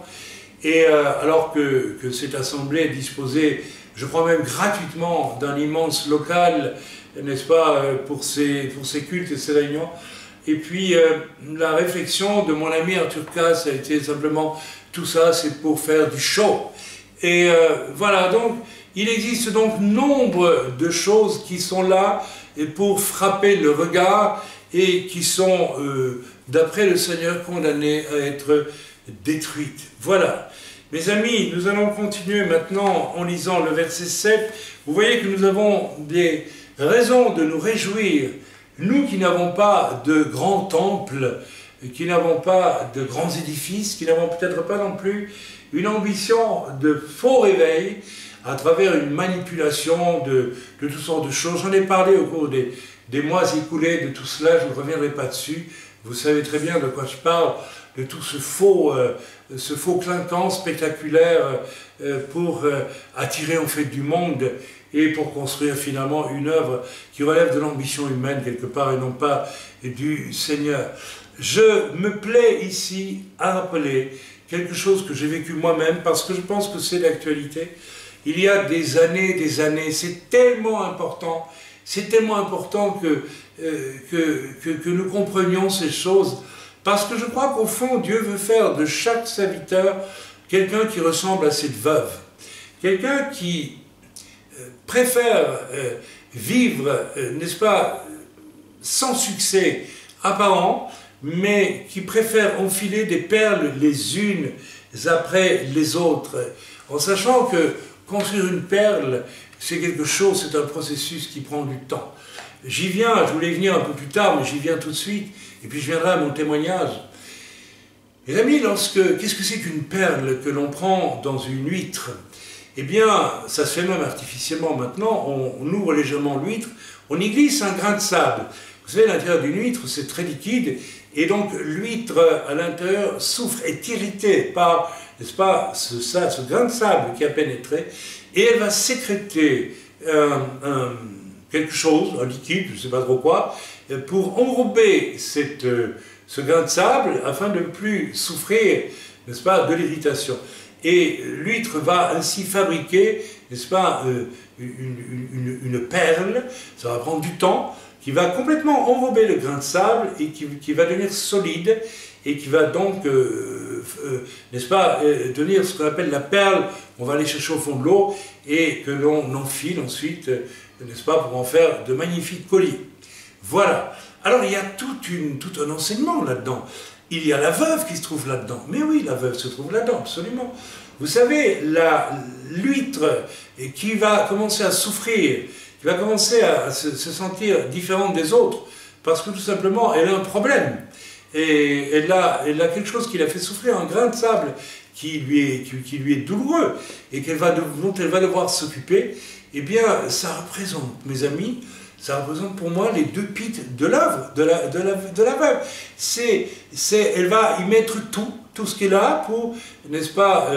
Et alors que cette assemblée disposait, je crois même gratuitement, d'un immense local, n'est-ce pas, pour ses cultes et ses réunions. Et puis la réflexion de mon ami Arthur Katz a été simplement, tout ça c'est pour faire du show. Et voilà, donc il existe donc nombre de choses qui sont là pour frapper le regard et qui sont, d'après le Seigneur, condamnées à être détruites. Voilà. Mes amis, nous allons continuer maintenant en lisant le verset 7. Vous voyez que nous avons des raisons de nous réjouir, nous qui n'avons pas de grands temples, qui n'avons pas de grands édifices, qui n'avons peut-être pas non plus une ambition de faux réveil à travers une manipulation de toutes sortes de choses. J'en ai parlé au cours des mois écoulés de tout cela, je ne reviendrai pas dessus. Vous savez très bien de quoi je parle, de tout ce faux clinquant spectaculaire pour attirer en fait du monde et pour construire finalement une œuvre qui relève de l'ambition humaine quelque part et non pas du Seigneur. Je me plais ici à rappeler quelque chose que j'ai vécu moi-même parce que je pense que c'est d'actualité. Il y a des années, c'est tellement important que nous comprenions ces choses. Parce que je crois qu'au fond, Dieu veut faire de chaque serviteur quelqu'un qui ressemble à cette veuve. Quelqu'un qui préfère vivre, n'est-ce pas, sans succès apparent, mais qui préfère enfiler des perles les unes après les autres, en sachant que construire une perle, c'est quelque chose, c'est un processus qui prend du temps. J'y viens, je voulais venir un peu plus tard, mais j'y viens tout de suite. Et puis je viendrai à mon témoignage. Mes amis, qu'est-ce que c'est qu'une perle que l'on prend dans une huître? Eh bien, ça se fait même artificiellement maintenant, on ouvre légèrement l'huître, on y glisse un grain de sable. Vous savez, l'intérieur d'une huître, c'est très liquide, et donc l'huître à l'intérieur souffre, est irritée par, n'est-ce pas, ce grain de sable qui a pénétré, et elle va sécréter quelque chose, un liquide, je ne sais pas trop quoi, pour enrober ce grain de sable afin de ne plus souffrir, n'est-ce pas, de l'irritation. Et l'huître va ainsi fabriquer, n'est-ce pas, une perle, ça va prendre du temps, qui va complètement enrober le grain de sable et qui va devenir solide et qui va donc, n'est-ce pas, devenir ce qu'on appelle la perle, on va aller chercher au fond de l'eau et que l'on enfile ensuite, n'est-ce pas, pour en faire de magnifiques colliers. Voilà. Alors il y a tout un enseignement là-dedans. Il y a la veuve qui se trouve là-dedans. Mais oui, la veuve se trouve là-dedans, absolument. Vous savez, l'huître qui va commencer à souffrir, qui va commencer à se sentir différente des autres, parce que tout simplement, elle a un problème. Et elle a quelque chose qui l'a fait souffrir, un grain de sable qui lui est douloureux, et dont elle va devoir s'occuper. Eh bien, ça représente, mes amis, ça représente pour moi les deux pites de l'œuvre, de la veuve. Elle va y mettre tout ce qu'elle a pour, n'est-ce pas,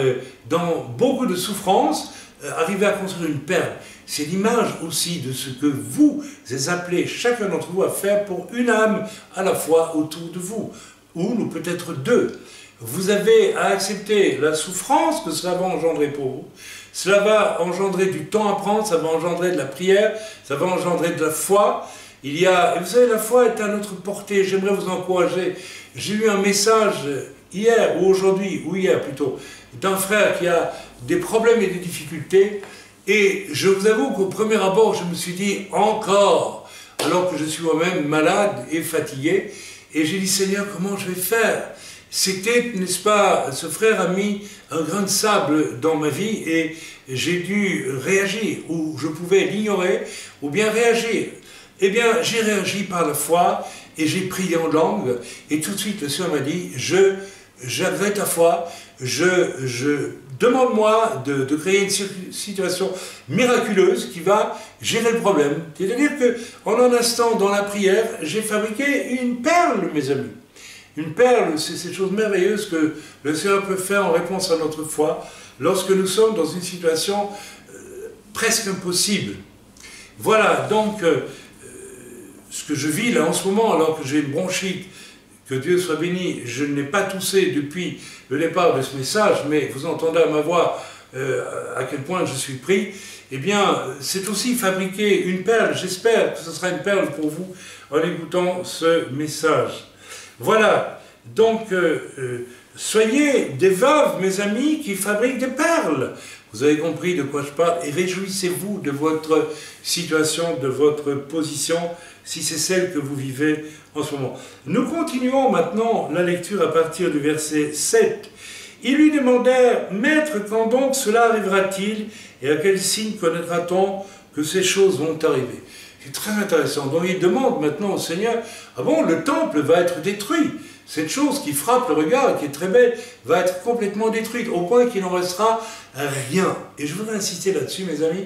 dans beaucoup de souffrances, arriver à construire une perle. C'est l'image aussi de ce que vous êtes appelés, chacun d'entre vous, à faire pour une âme à la fois autour de vous, ou peut-être deux. Vous avez à accepter la souffrance que cela va engendrer pour vous. Cela va engendrer du temps à prendre, ça va engendrer de la prière, ça va engendrer de la foi. Vous savez, la foi est à notre portée, j'aimerais vous encourager. J'ai eu un message hier ou aujourd'hui, ou hier plutôt, d'un frère qui a des problèmes et des difficultés, et je vous avoue qu'au premier abord, je me suis dit, encore, alors que je suis moi-même malade et fatigué, et j'ai dit, Seigneur, comment je vais faire? C'était, n'est-ce pas, ce frère a mis un grain de sable dans ma vie, et j'ai dû réagir, ou je pouvais l'ignorer, ou bien réagir. Eh bien, j'ai réagi par la foi, et j'ai prié en langue, et tout de suite, le Seigneur m'a dit, j'avais ta foi, demande-moi de créer une situation miraculeuse qui va gérer le problème. C'est-à-dire qu'en un instant, dans la prière, j'ai fabriqué une perle, mes amis. Une perle, c'est cette chose merveilleuse que le Seigneur peut faire en réponse à notre foi, lorsque nous sommes dans une situation presque impossible. Voilà, donc, ce que je vis là en ce moment, alors que j'ai une bronchite, que Dieu soit béni, je n'ai pas toussé depuis le départ de ce message, mais vous entendez à ma voix à quel point je suis pris, eh bien, c'est aussi fabriquer une perle. J'espère que ce sera une perle pour vous en écoutant ce message. Voilà, donc, soyez des veuves, mes amis, qui fabriquent des perles. Vous avez compris de quoi je parle, et réjouissez-vous de votre situation, de votre position, si c'est celle que vous vivez en ce moment. Nous continuons maintenant la lecture à partir du verset 7. Ils lui demandèrent, « Maître, quand donc cela arrivera-t-il, et à quel signe connaîtra-t-on que ces choses vont arriver ?» C'est très intéressant. Donc il demande maintenant au Seigneur, « Ah bon, le temple va être détruit. Cette chose qui frappe le regard, qui est très belle, va être complètement détruite, au point qu'il n'en restera rien. » Et je voudrais insister là-dessus, mes amis.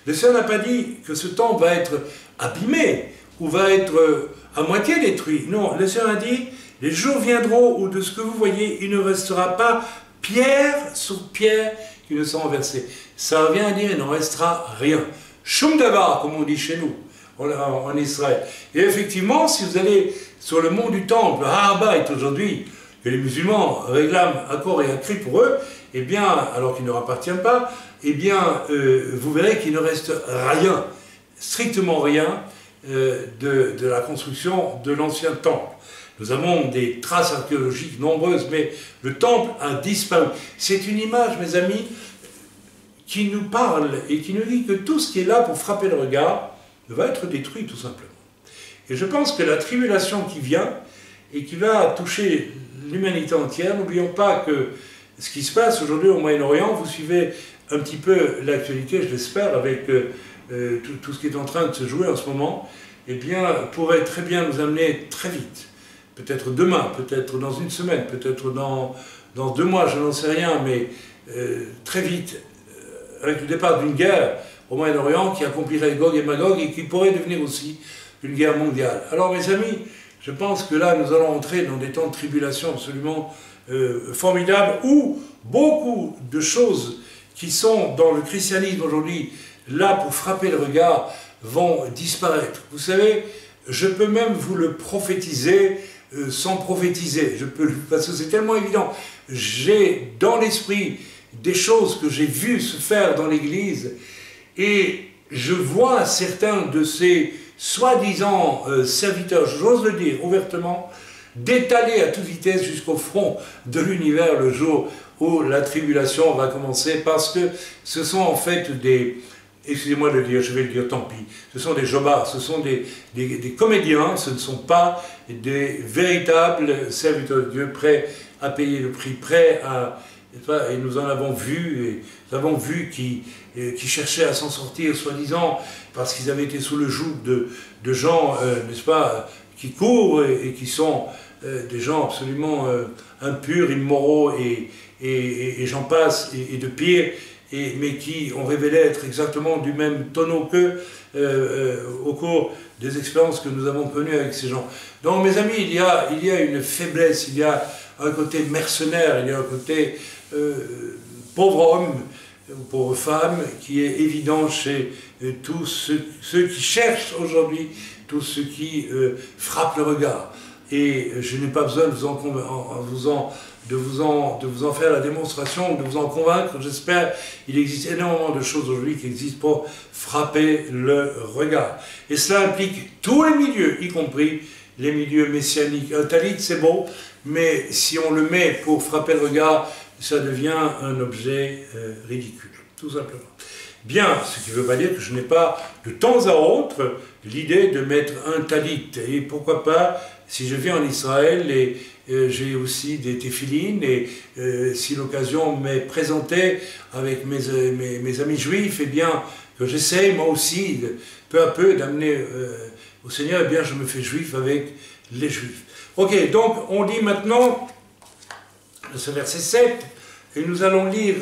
Le Seigneur n'a pas dit que ce temple va être abîmé, ou va être à moitié détruit. Non, le Seigneur a dit, les jours viendront où de ce que vous voyez, il ne restera pas pierre sur pierre qui ne sont renversées. Ça revient à dire, il n'en restera rien. Shum davar, comme on dit chez nous, en Israël. Et effectivement, si vous allez sur le mont du Temple, à Har-Bayit aujourd'hui, que les musulmans réclament à corps et à cri pour eux, eh bien, alors qu'ils ne leur appartiennent pas, eh bien, vous verrez qu'il ne reste rien, strictement rien, de la construction de l'ancien temple. Nous avons des traces archéologiques nombreuses, mais le temple a disparu. C'est une image, mes amis, qui nous parle et qui nous dit que tout ce qui est là pour frapper le regard va être détruit, tout simplement. Et je pense que la tribulation qui vient et qui va toucher l'humanité entière, n'oublions pas que ce qui se passe aujourd'hui au Moyen-Orient, vous suivez un petit peu l'actualité, je l'espère, avec tout ce qui est en train de se jouer en ce moment, eh bien, pourrait très bien nous amener très vite, peut-être demain, peut-être dans une semaine, peut-être dans 2 mois, je n'en sais rien, mais très vite, avec le départ d'une guerre au Moyen-Orient qui accomplirait Gog et Magog et qui pourrait devenir aussi une guerre mondiale. Alors mes amis, je pense que là nous allons entrer dans des temps de tribulation absolument formidables où beaucoup de choses qui sont dans le christianisme aujourd'hui, là pour frapper le regard, vont disparaître. Vous savez, je peux même vous le prophétiser sans prophétiser, parce que c'est tellement évident. J'ai dans l'esprit des choses que j'ai vues se faire dans l'Église et je vois certains de ces soi-disant serviteurs, j'ose le dire ouvertement, d'étaler à toute vitesse jusqu'au front de l'univers le jour où la tribulation va commencer, parce que ce sont en fait des, excusez-moi de le dire, je vais le dire, tant pis, ce sont des jobards, ce sont des comédiens, ce ne sont pas des véritables serviteurs de Dieu prêts à payer le prix, prêts à... Et nous en avons vu, et nous avons vu qui cherchaient à s'en sortir, soi-disant, parce qu'ils avaient été sous le joug de gens, n'est-ce pas, qui courent et qui sont des gens absolument impurs, immoraux, et j'en passe, et de pire, mais qui ont révélé être exactement du même tonneau qu'eux au cours des expériences que nous avons connues avec ces gens. Donc mes amis, il y a une faiblesse, il y a un côté mercenaire, il y a un côté pauvre homme ou pauvre femme qui est évident chez tous ceux qui cherchent aujourd'hui, tous ceux qui frappent le regard. Et je n'ai pas besoin de vous en faire la démonstration, de vous en convaincre. J'espère qu'il existe énormément de choses aujourd'hui qui existent pour frapper le regard. Et cela implique tous les milieux, y compris les milieux messianiques. Un talit, c'est beau, mais si on le met pour frapper le regard, ça devient un objet ridicule, tout simplement. Bien, ce qui ne veut pas dire que je n'ai pas de temps à autre l'idée de mettre un talit. Et pourquoi pas, si je viens en Israël et j'ai aussi des téphilines, et si l'occasion m'est présentée avec mes amis juifs, eh bien, que j'essaye moi aussi, peu à peu, d'amener au Seigneur, eh bien, je me fais juif avec les juifs. Ok, donc on dit maintenant, ce verset 7, et nous allons lire,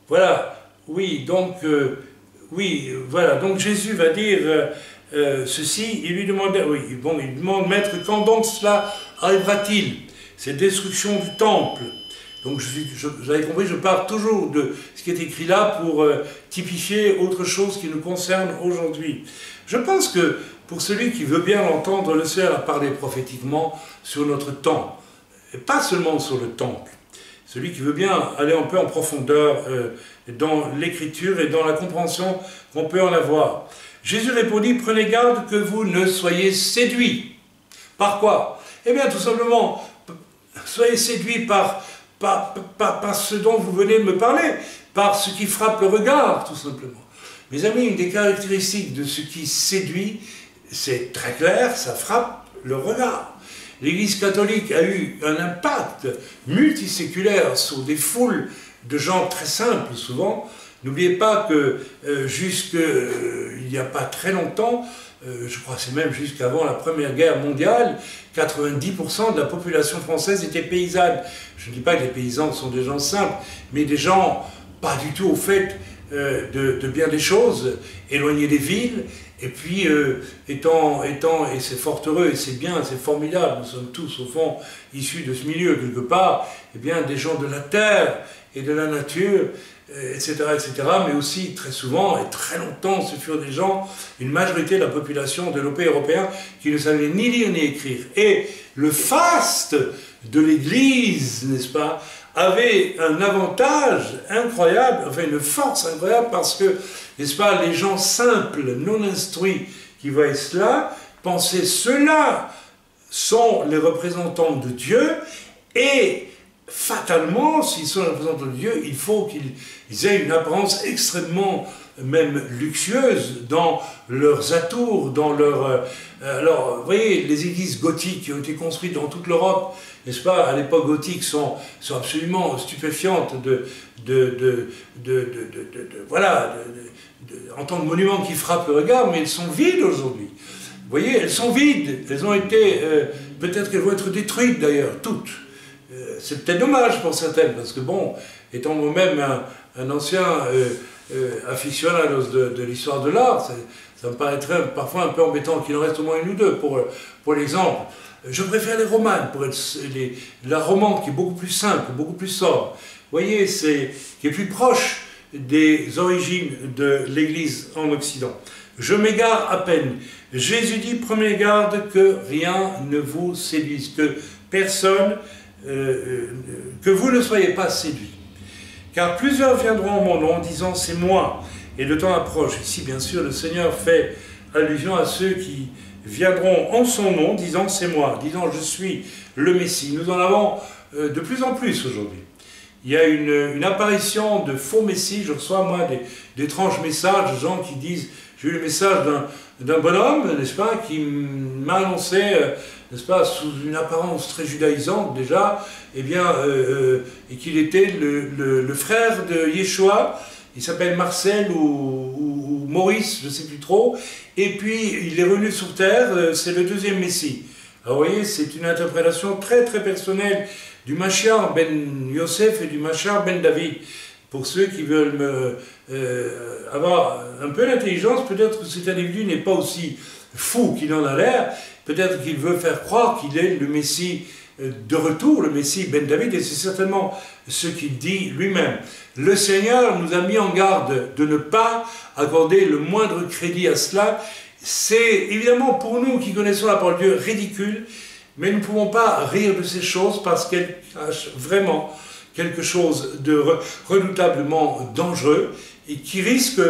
voilà. Oui, donc, voilà, donc Jésus va dire ceci, il lui demandait, oui, bon, il demande, Maître, quand donc cela arrivera-t-il, cette destruction du temple? Donc, vous avez compris, je pars toujours de ce qui est écrit là pour typifier autre chose qui nous concerne aujourd'hui. Je pense que pour celui qui veut bien l'entendre, le Seigneur a parlé prophétiquement sur notre temps, et pas seulement sur le temple. Celui qui veut bien aller un peu en profondeur dans l'écriture et dans la compréhension qu'on peut en avoir. Jésus répondit, prenez garde que vous ne soyez séduits. Par quoi? Eh bien, tout simplement, soyez séduits par ce dont vous venez de me parler, par ce qui frappe le regard, tout simplement. Mes amis, une des caractéristiques de ce qui séduit, c'est très clair, ça frappe le regard. L'Église catholique a eu un impact multiséculaire sur des foules de gens très simples, souvent. N'oubliez pas que jusqu'il n'y a pas très longtemps, je crois que c'est même jusqu'avant la Première Guerre mondiale, 90% de la population française était paysanne. Je ne dis pas que les paysans sont des gens simples, mais des gens pas du tout au fait de bien des choses, éloignés des villes, et puis et c'est fort heureux, et c'est bien, c'est formidable, nous sommes tous au fond issus de ce milieu quelque part, eh bien des gens de la terre et de la nature, etc., mais aussi très souvent et très longtemps, ce furent des gens, une majorité de la population de nos pays européens qui ne savaient ni lire ni écrire. Et le faste de l'Église, n'est-ce pas, avait un avantage incroyable, enfin une force incroyable, parce que, n'est-ce pas, les gens simples, non instruits, qui voyaient cela, pensaient ceux-là sont les représentants de Dieu, et fatalement, s'ils sont les représentants de Dieu, il faut qu'ils aient une apparence extrêmement, même luxueuse, dans leurs atours, dans leur... alors, vous voyez, les églises gothiques qui ont été construites dans toute l'Europe, n'est-ce pas, à l'époque gothique, sont absolument stupéfiantes voilà, en tant que monuments qui frappent le regard, mais elles sont vides aujourd'hui. Vous voyez, elles sont vides, elles ont été, peut-être qu'elles vont être détruites d'ailleurs, toutes. C'est peut-être dommage pour certaines, parce que bon, étant moi-même un ancien aficionado de l'histoire de l'art, ça me paraîtrait parfois un peu embêtant qu'il en reste au moins une ou deux pour l'exemple. Je préfère les romanes, la romane qui est beaucoup plus simple, beaucoup plus sobre. Vous voyez, qui est plus proche des origines de l'Église en Occident. Je m'égare à peine. Jésus dit, prenez garde que rien ne vous séduise, que personne, que vous ne soyez pas séduits. Car plusieurs viendront en mon nom, disant, c'est moi, et le temps approche. Ici, bien sûr, le Seigneur fait allusion à ceux qui viendront en son nom, disant, c'est moi, disant, je suis le Messie. Nous en avons de plus en plus aujourd'hui. Il y a une apparition de faux messies. Je reçois, moi, d'étranges messages de gens qui disent, j'ai eu le message d'un bonhomme, n'est-ce pas, qui m'a annoncé, n'est-ce pas, sous une apparence très judaïsante déjà, eh bien, et qu'il était le frère de Yeshua. Il s'appelle Marcel ou Maurice, je ne sais plus trop, et puis il est revenu sur terre, c'est le deuxième Messie. Alors vous voyez, c'est une interprétation très très personnelle du Mashiach ben Yosef et du Mashiach ben David. Pour ceux qui veulent avoir un peu d'intelligence, peut-être que cet individu n'est pas aussi fou qu'il en a l'air, peut-être qu'il veut faire croire qu'il est le Messie de retour, le Messie ben David, et c'est certainement ce qu'il dit lui-même. Le Seigneur nous a mis en garde de ne pas accorder le moindre crédit à cela. C'est évidemment pour nous qui connaissons la parole de Dieu ridicule, mais nous ne pouvons pas rire de ces choses parce qu'elles cachent vraiment quelque chose de redoutablement dangereux et qui risque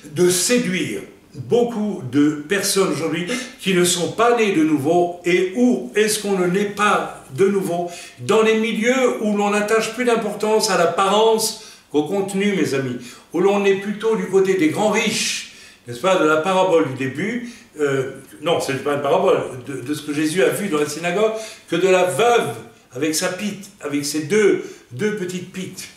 de séduire beaucoup de personnes aujourd'hui qui ne sont pas nées de nouveau. Et où est-ce qu'on ne naît pas de nouveau dans les milieux où l'on n'attache plus d'importance à l'apparence qu'au contenu, mes amis, où l'on est plutôt du côté des grands riches, n'est-ce pas, de la parabole du début, non, ce n'est pas une parabole, de ce que Jésus a vu dans la synagogue, que de la veuve avec sa pite, avec ses deux petites pites.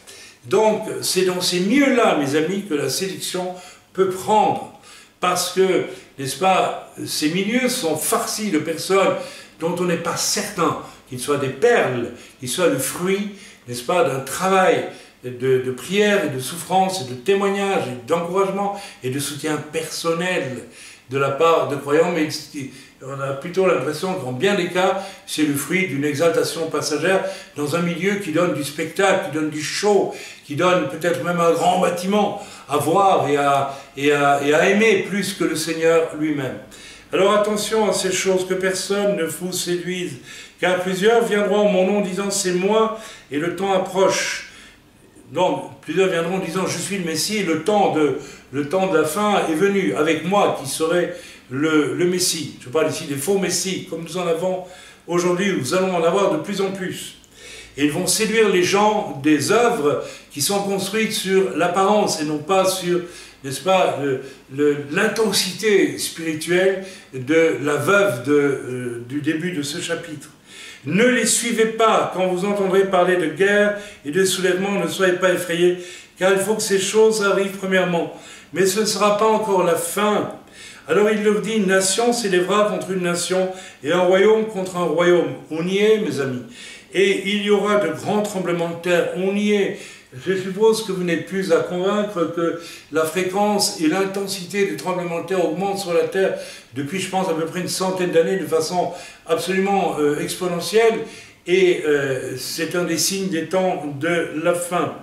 Donc, c'est dans ces milieux-là, mes amis, que la séduction peut prendre, parce que, n'est-ce pas, ces milieux sont farcis de personnes dont on n'est pas certain qu'ils soient des perles, qu'ils soient le fruit, n'est-ce pas, d'un travail de prière et de souffrance et de témoignage et d'encouragement et de soutien personnel de la part de croyants, mais on a plutôt l'impression qu'en bien des cas, c'est le fruit d'une exaltation passagère dans un milieu qui donne du spectacle, qui donne du show, qui donne peut-être même un grand bâtiment à voir et à aimer plus que le Seigneur lui-même. Alors attention à ces choses, que personne ne vous séduise, car plusieurs viendront en mon nom disant « c'est moi » et le temps approche. Donc, plusieurs viendront disant « je suis le Messie » et le temps de la fin est venu, avec moi qui serai le Messie. Je parle ici des faux Messies, comme nous en avons aujourd'hui, nous allons en avoir de plus en plus. Et ils vont séduire les gens des œuvres qui sont construites sur l'apparence et non pas sur, n'est-ce pas, l'intensité spirituelle de la veuve du début de ce chapitre. Ne les suivez pas quand vous entendrez parler de guerre et de soulèvement, ne soyez pas effrayés, car il faut que ces choses arrivent premièrement. Mais ce ne sera pas encore la fin. Alors il leur dit, une nation s'élèvera contre une nation et un royaume contre un royaume. On y est, mes amis. Et il y aura de grands tremblements de terre. On y est. Je suppose que vous n'êtes plus à convaincre que la fréquence et l'intensité des tremblements de terre augmentent sur la terre depuis, je pense, à peu près une centaine d'années de façon absolument exponentielle. Et c'est un des signes des temps de la fin.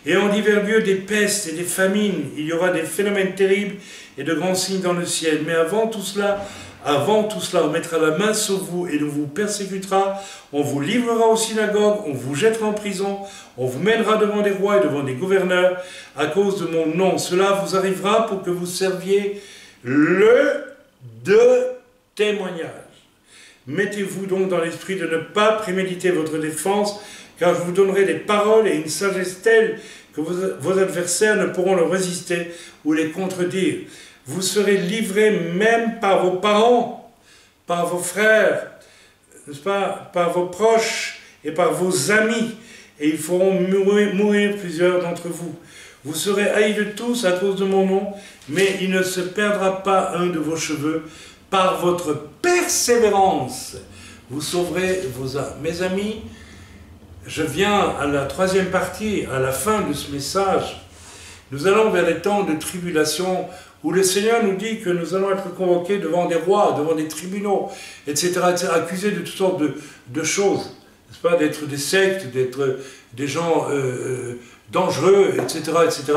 Et en divers lieux, des pestes et des famines, il y aura des phénomènes terribles et de grands signes dans le ciel. Mais avant tout cela, on mettra la main sur vous et on vous persécutera, on vous livrera aux synagogues, on vous jettera en prison, on vous mènera devant des rois et devant des gouverneurs à cause de mon nom. Cela vous arrivera pour que vous serviez de témoignage. Mettez-vous donc dans l'esprit de ne pas préméditer votre défense, car je vous donnerai des paroles et une sagesse telle que vos adversaires ne pourront le résister ou les contredire. Vous serez livrés même par vos parents, par vos frères, n'est-ce pas, par vos proches et par vos amis, et ils feront mourir plusieurs d'entre vous. Vous serez haïs de tous à cause de mon nom, mais il ne se perdra pas un de vos cheveux. Par votre persévérance, vous sauverez vos âmes. Mes amis, je viens à la troisième partie, à la fin de ce message. Nous allons vers les temps de tribulation où le Seigneur nous dit que nous allons être convoqués devant des rois, devant des tribunaux, etc., accusés de toutes sortes de choses, n'est-ce pas, d'être des sectes, d'être des gens dangereux, etc., etc.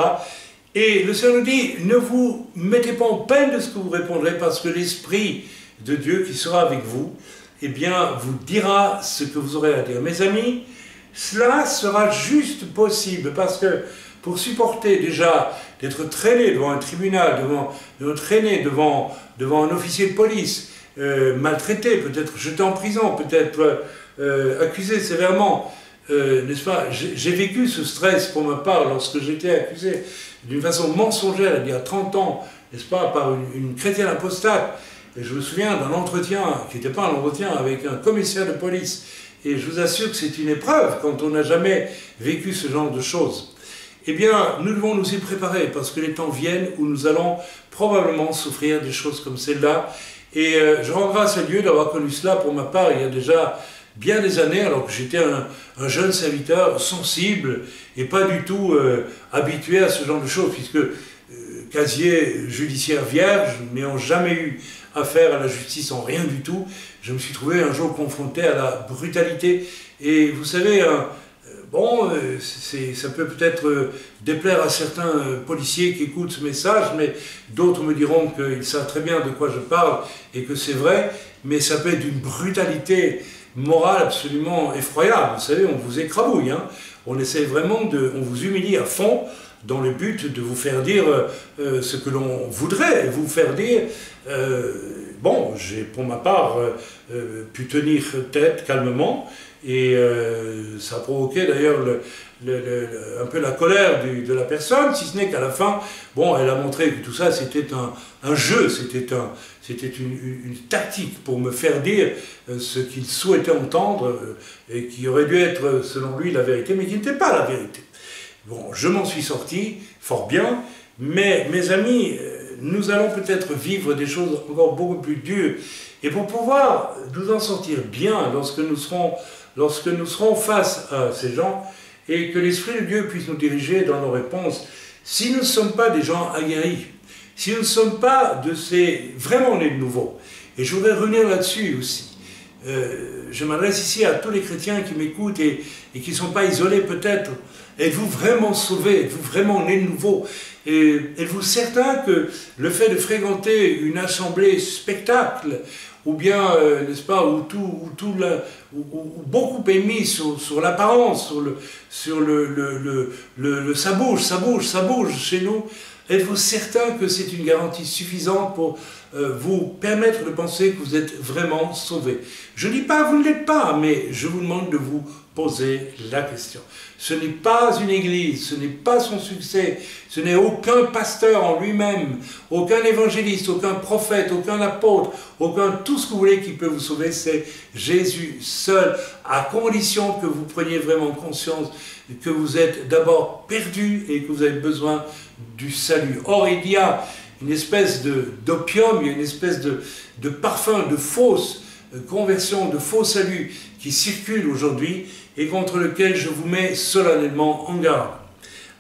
Et le Seigneur nous dit, ne vous mettez pas en peine de ce que vous répondrez, parce que l'Esprit de Dieu qui sera avec vous, eh bien, vous dira ce que vous aurez à dire. Mes amis, cela sera juste possible, parce que pour supporter déjà d'être traîné devant un tribunal, traîné devant un officier de police, maltraité, peut-être jeté en prison, peut-être accusé sévèrement, n'est-ce pas? J'ai vécu ce stress pour ma part lorsque j'étais accusé d'une façon mensongère il y a 30 ans, n'est-ce pas, par une chrétienne apostate. Et je me souviens d'un entretien, qui n'était pas un entretien, avec un commissaire de police. Et je vous assure que c'est une épreuve quand on n'a jamais vécu ce genre de choses. Eh bien, nous devons nous y préparer, parce que les temps viennent où nous allons probablement souffrir des choses comme celle-là. Et je rends grâce à Dieu d'avoir connu cela pour ma part il y a déjà bien des années, alors que j'étais un jeune serviteur sensible et pas du tout habitué à ce genre de choses, puisque casier judiciaire vierge, n'ayant jamais eu affaire à la justice en rien du tout, je me suis trouvé un jour confronté à la brutalité. Et vous savez, ça peut peut-être déplaire à certains policiers qui écoutent ce message, mais d'autres me diront qu'ils savent très bien de quoi je parle et que c'est vrai, mais ça peut être d'une brutalité morale absolument effroyable. Vous savez, on vous écrabouille, hein. On essaie vraiment on vous humilie à fond dans le but de vous faire dire ce que l'on voudrait vous faire dire. J'ai pour ma part pu tenir tête calmement Et ça a provoqué d'ailleurs un peu la colère de la personne, si ce n'est qu'à la fin, bon, elle a montré que tout ça c'était un jeu, c'était une tactique pour me faire dire ce qu'il souhaitait entendre et qui aurait dû être, selon lui, la vérité, mais qui n'était pas la vérité. Bon, je m'en suis sorti, fort bien, mais mes amis, nous allons peut-être vivre des choses encore beaucoup plus dures. Et pour pouvoir nous en sortir bien lorsque nous serons face à ces gens, et que l'Esprit de Dieu puisse nous diriger dans nos réponses, si nous ne sommes pas des gens aguerris, si nous ne sommes pas de ces vraiment nés de nouveau, et je voudrais revenir là-dessus aussi, je m'adresse ici à tous les chrétiens qui m'écoutent et qui ne sont pas isolés peut-être. Êtes-vous vraiment sauvés? Êtes-vous vraiment nés de nouveau? Et êtes-vous certain que le fait de fréquenter une assemblée spectacle, ou bien, n'est-ce pas, où beaucoup est mis sur l'apparence, sur ça bouge chez nous, êtes-vous certain que c'est une garantie suffisante pour vous permettre de penser que vous êtes vraiment sauvés? Je ne dis pas vous ne l'êtes pas, mais je vous demande de vous poser la question. Ce n'est pas une église, ce n'est pas son succès, ce n'est aucun pasteur en lui-même, aucun évangéliste, aucun prophète, aucun apôtre, aucun tout ce que vous voulez qui peut vous sauver, c'est Jésus seul, à condition que vous preniez vraiment conscience que vous êtes d'abord perdu et que vous avez besoin du salut. Or, il y a une espèce d'opium, il y a une espèce de parfum, de fausse conversion, de faux salut qui circule aujourd'hui et contre lequel je vous mets solennellement en garde.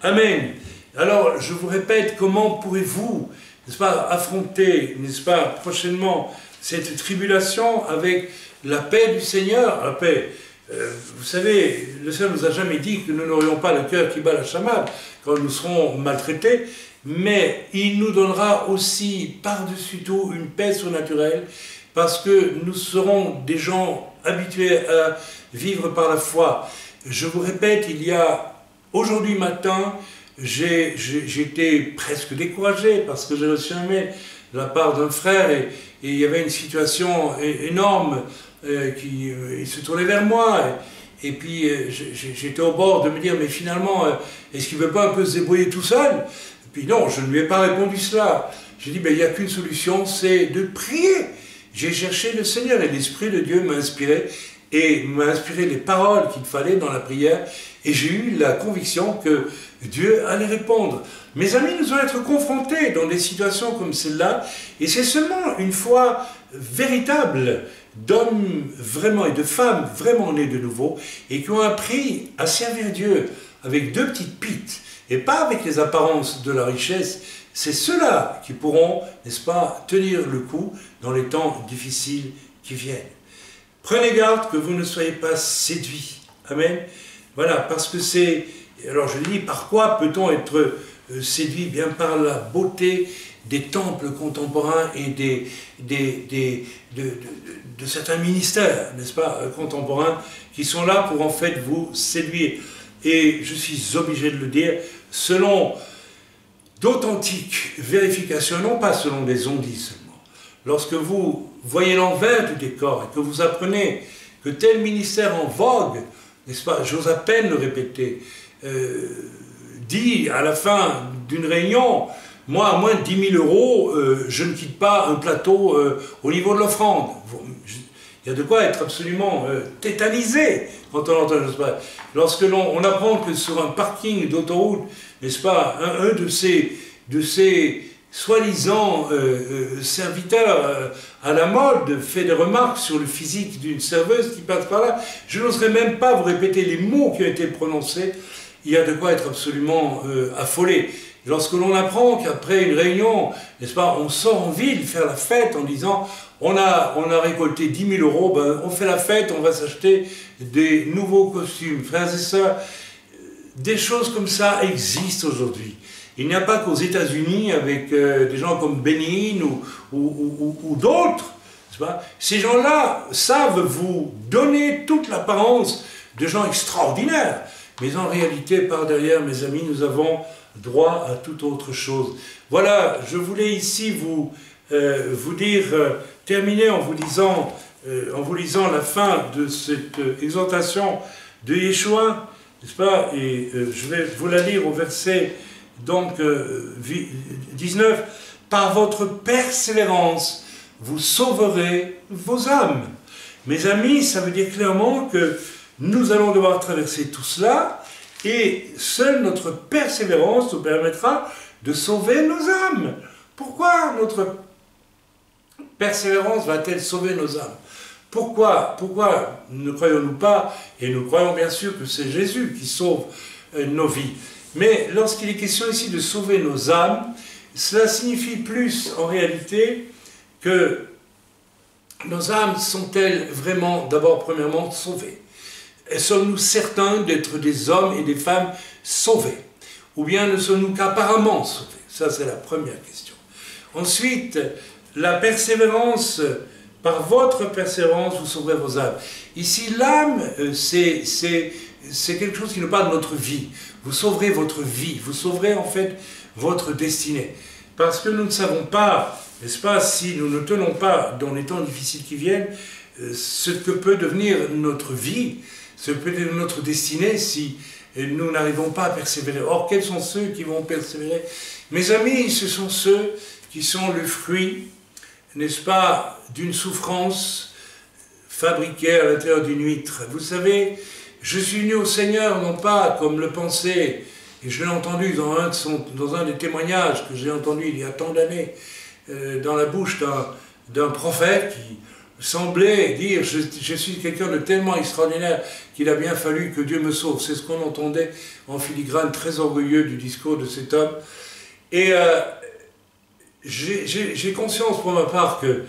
Amen. Alors, je vous répète, comment pourrez-vous, n'est-ce pas, affronter, n'est-ce pas, prochainement cette tribulation avec la paix du Seigneur, la paix. Vous savez, le Seigneur ne nous a jamais dit que nous n'aurions pas le cœur qui bat la chamade quand nous serons maltraités, mais il nous donnera aussi par-dessus tout une paix surnaturelle parce que nous serons des gens habitués à vivre par la foi. Je vous répète, il y a aujourd'hui matin, j'étais presque découragé parce que j'ai reçu un mail de la part d'un frère et il y avait une situation énorme il se tournait vers moi et puis j'étais au bord de me dire mais finalement est-ce qu'il ne veut pas un peu se débrouiller tout seul? Et puis non, je ne lui ai pas répondu cela. J'ai dit ben, il n'y a qu'une solution, c'est de prier. J'ai cherché le Seigneur et l'Esprit de Dieu m'a inspiré et m'a inspiré les paroles qu'il fallait dans la prière et j'ai eu la conviction que Dieu allait répondre. Mes amis, nous allons être confrontés dans des situations comme celle-là et c'est seulement une foi véritable d'hommes vraiment et de femmes vraiment nés de nouveau et qui ont appris à servir Dieu avec deux petites pites et pas avec les apparences de la richesse. C'est ceux-là qui pourront, n'est-ce pas, tenir le coup dans les temps difficiles qui viennent. Prenez garde que vous ne soyez pas séduits. Amen. Voilà, parce que c'est... Alors je dis, par quoi peut-on être séduit? Bien par la beauté des temples contemporains et de certains ministères, n'est-ce pas, contemporains, qui sont là pour en fait vous séduire. Et je suis obligé de le dire, selon d'authentiques vérifications, non pas selon des on-dit seulement. Lorsque vous voyez l'envers du décor et que vous apprenez que tel ministère en vogue, n'est-ce pas, j'ose à peine le répéter, dit à la fin d'une réunion, moi à moins de 10 000 euros, je ne quitte pas un plateau au niveau de l'offrande. Il y a de quoi être absolument tétanisé quand on entend, n'est-ce pas. Lorsque l'on apprend que sur un parking d'autoroute, n'est-ce pas, un de ces soi-disant serviteurs à la mode fait des remarques sur le physique d'une serveuse qui passe par là, je n'oserais même pas vous répéter les mots qui ont été prononcés, il y a de quoi être absolument affolé. Lorsque l'on apprend qu'après une réunion, n'est-ce pas, on sort en ville faire la fête en disant on a récolté 10 000 euros, ben, on fait la fête, on va s'acheter des nouveaux costumes. Frères et sœurs, des choses comme ça existent aujourd'hui. Il n'y a pas qu'aux États-Unis avec des gens comme Benin ou d'autres. Ces gens-là savent vous donner toute l'apparence de gens extraordinaires. Mais en réalité, par derrière, mes amis, nous avons droit à toute autre chose. Voilà, je voulais ici vous dire, terminer en vous disant en vous lisant la fin de cette exhortation de Yeshua, n'est-ce pas? Et je vais vous la lire au verset donc 19. Par votre persévérance, vous sauverez vos âmes. Mes amis, ça veut dire clairement que nous allons devoir traverser tout cela, et seule notre persévérance nous permettra de sauver nos âmes. Pourquoi notre persévérance va-t-elle sauver nos âmes? Pourquoi ne croyons-nous pas, et nous croyons bien sûr que c'est Jésus qui sauve nos vies, mais lorsqu'il est question ici de sauver nos âmes, cela signifie plus en réalité que nos âmes sont-elles vraiment, d'abord premièrement, sauvées? Sommes-nous certains d'être des hommes et des femmes sauvés? Ou bien ne sommes-nous qu'apparemment sauvés? Ça, c'est la première question. Ensuite, la persévérance, par votre persévérance, vous sauverez vos âmes. Ici, l'âme, c'est quelque chose qui nous parle de notre vie. Vous sauverez votre vie, vous sauverez en fait votre destinée. Parce que nous ne savons pas, n'est-ce pas, si nous ne tenons pas dans les temps difficiles qui viennent, ce que peut devenir notre vie, ce que peut devenir notre destinée si nous n'arrivons pas à persévérer. Or, quels sont ceux qui vont persévérer? Mes amis, ce sont ceux qui sont le fruit, n'est-ce pas, d'une souffrance fabriquée à l'intérieur d'une huître. Vous savez, je suis venu au Seigneur, non pas comme le pensait, et je l'ai entendu dans un des témoignages que j'ai entendu il y a tant d'années, dans la bouche d'un prophète qui semblait dire « Je suis quelqu'un de tellement extraordinaire qu'il a bien fallu que Dieu me sauve ». C'est ce qu'on entendait en filigrane, très orgueilleux du discours de cet homme. Et j'ai conscience pour ma part que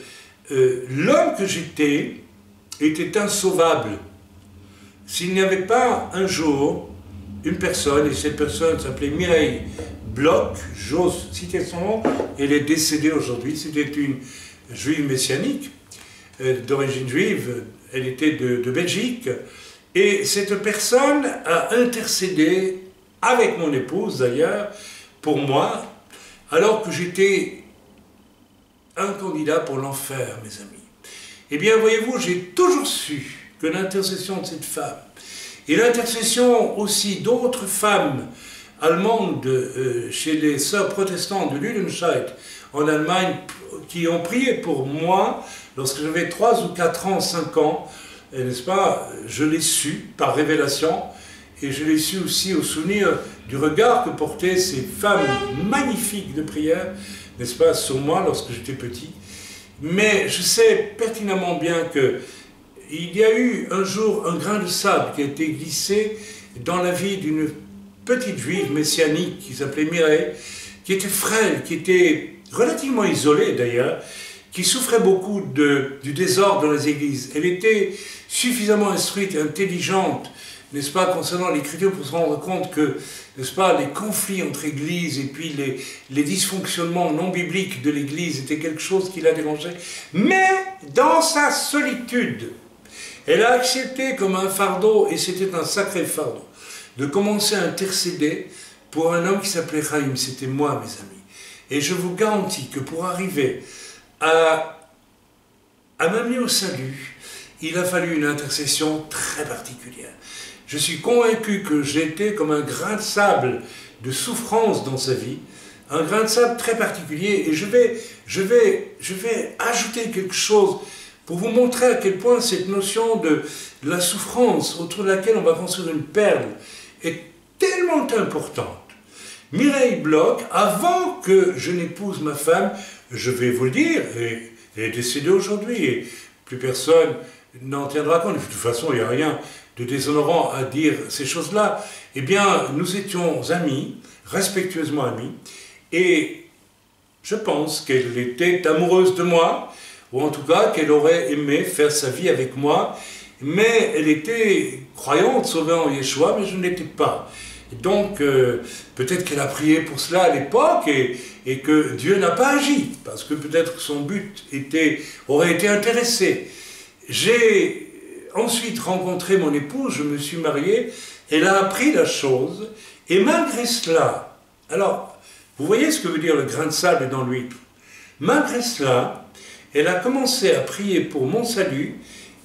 l'homme que j'étais était insauvable. S'il n'y avait pas un jour une personne, et cette personne s'appelait Mireille Bloch, j'ose citer son nom, elle est décédée aujourd'hui, c'était une juive messianique, d'origine juive, elle était de Belgique, et cette personne a intercédé avec mon épouse d'ailleurs, pour moi, alors que j'étais un candidat pour l'enfer, mes amis. Eh bien, voyez-vous, j'ai toujours su que l'intercession de cette femme, et l'intercession aussi d'autres femmes allemandes chez les sœurs protestantes de Lüdenscheid en Allemagne, qui ont prié pour moi lorsque j'avais 3 ou 4 ans, 5 ans, n'est-ce pas, je l'ai su par révélation, et je l'ai su aussi au souvenir du regard que portaient ces femmes magnifiques de prière, n'est-ce pas, sur moi lorsque j'étais petit. Mais je sais pertinemment bien que il y a eu un jour un grain de sable qui a été glissé dans la vie d'une petite juive messianique qui s'appelait Mireille, qui était frêle, qui était relativement isolée d'ailleurs, qui souffrait beaucoup du désordre dans les églises. Elle était suffisamment instruite et intelligente, n'est-ce pas, concernant l'écriture pour se rendre compte que, n'est-ce pas, les conflits entre églises et puis les dysfonctionnements non bibliques de l'église étaient quelque chose qui la dérangeait. Mais dans sa solitude, elle a accepté comme un fardeau, et c'était un sacré fardeau, de commencer à intercéder pour un homme qui s'appelait Chaim, c'était moi, mes amis. Et je vous garantis que pour arriver à m'amener au salut, il a fallu une intercession très particulière. Je suis convaincu que j'étais comme un grain de sable de souffrance dans sa vie, un grain de sable très particulier, et je vais ajouter quelque chose pour vous montrer à quel point cette notion de la souffrance autour de laquelle on va construire une perle est tellement importante. Mireille Bloch, avant que je n'épouse ma femme, je vais vous le dire, et elle est décédée aujourd'hui, et plus personne n'en tiendra compte. De toute façon, il n'y a rien de déshonorant à dire ces choses-là. Eh bien, nous étions amis, respectueusement amis, et je pense qu'elle était amoureuse de moi, ou en tout cas qu'elle aurait aimé faire sa vie avec moi, mais elle était croyante, sauvée en Yeshua, mais je ne l'étais pas. Et donc, peut-être qu'elle a prié pour cela à l'époque, et que Dieu n'a pas agi, parce que peut-être que son but aurait été intéressé. J'ai ensuite rencontré mon épouse, je me suis marié, elle a appris la chose, et malgré cela, alors, vous voyez ce que veut dire le grain de sable dans l'huître. Malgré cela, elle a commencé à prier pour mon salut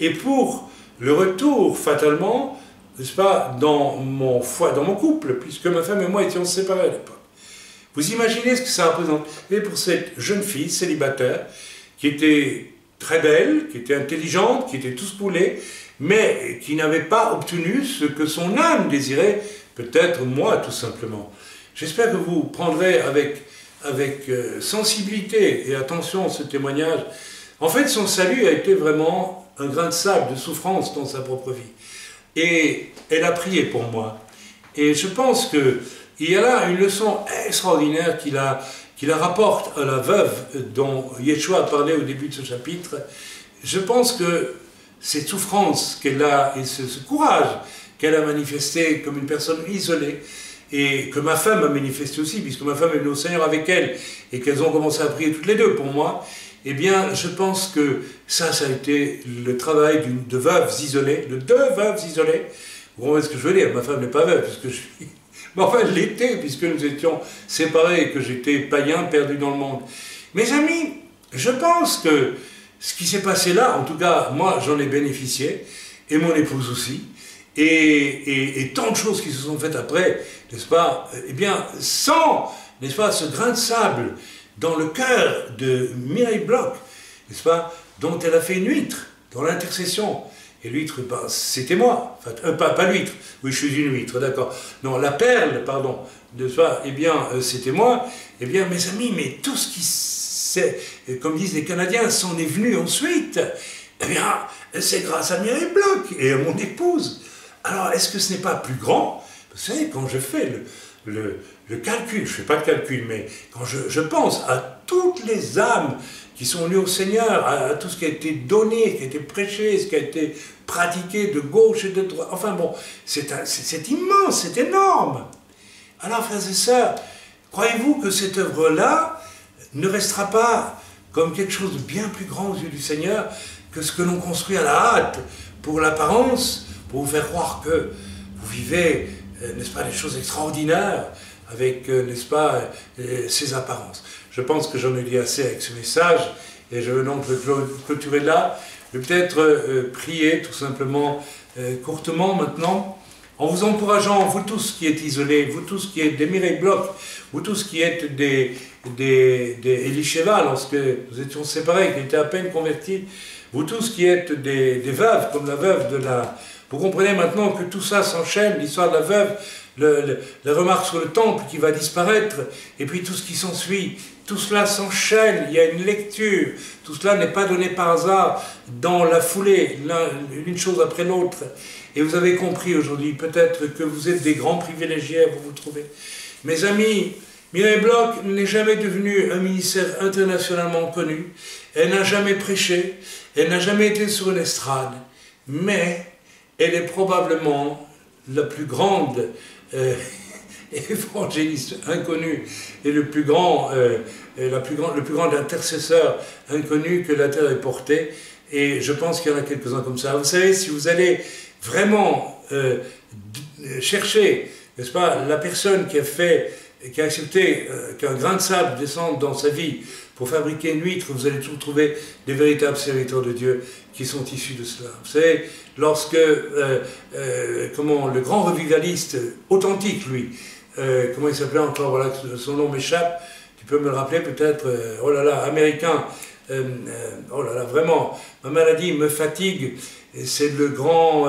et pour le retour, fatalement, n'est-ce pas, dans mon couple, puisque ma femme et moi étions séparés à l'époque. Vous imaginez ce que ça représente? Et pour cette jeune fille célibataire, qui était très belle, qui était intelligente, qui était tout ce poulet, mais qui n'avait pas obtenu ce que son âme désirait, peut-être moi tout simplement. J'espère que vous prendrez avec sensibilité et attention ce témoignage. En fait, son salut a été vraiment un grain de sable, de souffrance dans sa propre vie. Et elle a prié pour moi. Et je pense qu'il y a là une leçon extraordinaire qu'il rapporte à la veuve dont Yeshua a parlé au début de ce chapitre. Je pense que cette souffrance qu'elle a et ce courage qu'elle a manifesté comme une personne isolée, et que ma femme a manifesté aussi, puisque ma femme est venue au Seigneur avec elle, et qu'elles ont commencé à prier toutes les deux pour moi, eh bien, je pense que ça a été le travail de veuves isolées, de deux veuves isolées. Vous comprenez ce que je veux dire? Ma femme n'est pas veuve, puisque je suis... Mais enfin, elle l'était, puisque nous étions séparés et que j'étais païen, perdu dans le monde. Mes amis, je pense que ce qui s'est passé là, en tout cas, moi, j'en ai bénéficié, et mon épouse aussi, et tant de choses qui se sont faites après, n'est-ce pas? Eh bien, sans, n'est-ce pas, ce grain de sable dans le cœur de Mireille Bloch, n'est-ce pas, dont elle a fait une huître dans l'intercession. Et l'huître, ben, c'était moi. Enfin, pas l'huître, oui, je suis une huître, d'accord. Non, la perle, pardon, n'est-ce pas, eh bien, c'était moi. Eh bien, mes amis, mais tout ce qui, comme disent les Canadiens, s'en est venu ensuite, eh bien, c'est grâce à Mireille Bloch et à mon épouse. Alors, est-ce que ce n'est pas plus grand? Vous savez, quand je fais le calcul, je ne fais pas de calcul, mais quand je pense à toutes les âmes qui sont venues au Seigneur, à tout ce qui a été donné, qui a été prêché, ce qui a été pratiqué de gauche et de droite, enfin bon, c'est immense, c'est énorme. Alors, frères et sœurs, croyez-vous que cette œuvre-là ne restera pas comme quelque chose de bien plus grand aux yeux du Seigneur que ce que l'on construit à la hâte pour l'apparence, pour vous faire croire que vous vivez, n'est-ce pas, des choses extraordinaires avec, n'est-ce pas, ces apparences. Je pense que j'en ai dit assez avec ce message et je veux donc le clôturer là. Je vais peut-être prier tout simplement, courtement maintenant, en vous encourageant, vous tous qui êtes isolés, vous tous qui êtes des Mireille Bloch, vous tous qui êtes des Elisheva lorsque nous étions séparés, qui étaient à peine convertis, vous tous qui êtes des veuves, comme la veuve de la... Vous comprenez maintenant que tout ça s'enchaîne, l'histoire de la veuve, la remarque sur le temple qui va disparaître, et puis tout ce qui s'ensuit, tout cela s'enchaîne, il y a une lecture, tout cela n'est pas donné par hasard dans la foulée, l'une chose après l'autre. Et vous avez compris aujourd'hui, peut-être que vous êtes des grands privilégiés, vous vous trouvez. Mes amis, Mireille Bloch n'est jamais devenue un ministère internationalement connu, elle n'a jamais prêché, elle n'a jamais été sur une estrade, mais elle est probablement la plus grande évangéliste inconnue et le plus grand intercesseur inconnu que la terre ait porté. Et je pense qu'il y en a quelques-uns comme ça. Vous savez, si vous allez vraiment chercher, n'est-ce pas, la personne qui a accepté qu'un grain de sable descende dans sa vie pour fabriquer une huître, vous allez toujours trouver des véritables serviteurs de Dieu qui sont issus de cela. Vous savez, lorsque le grand revivaliste authentique, lui, comment il s'appelait encore, voilà, son nom m'échappe, tu peux me le rappeler peut-être, oh là là, américain, oh là là, vraiment, ma maladie me fatigue, et c'est le grand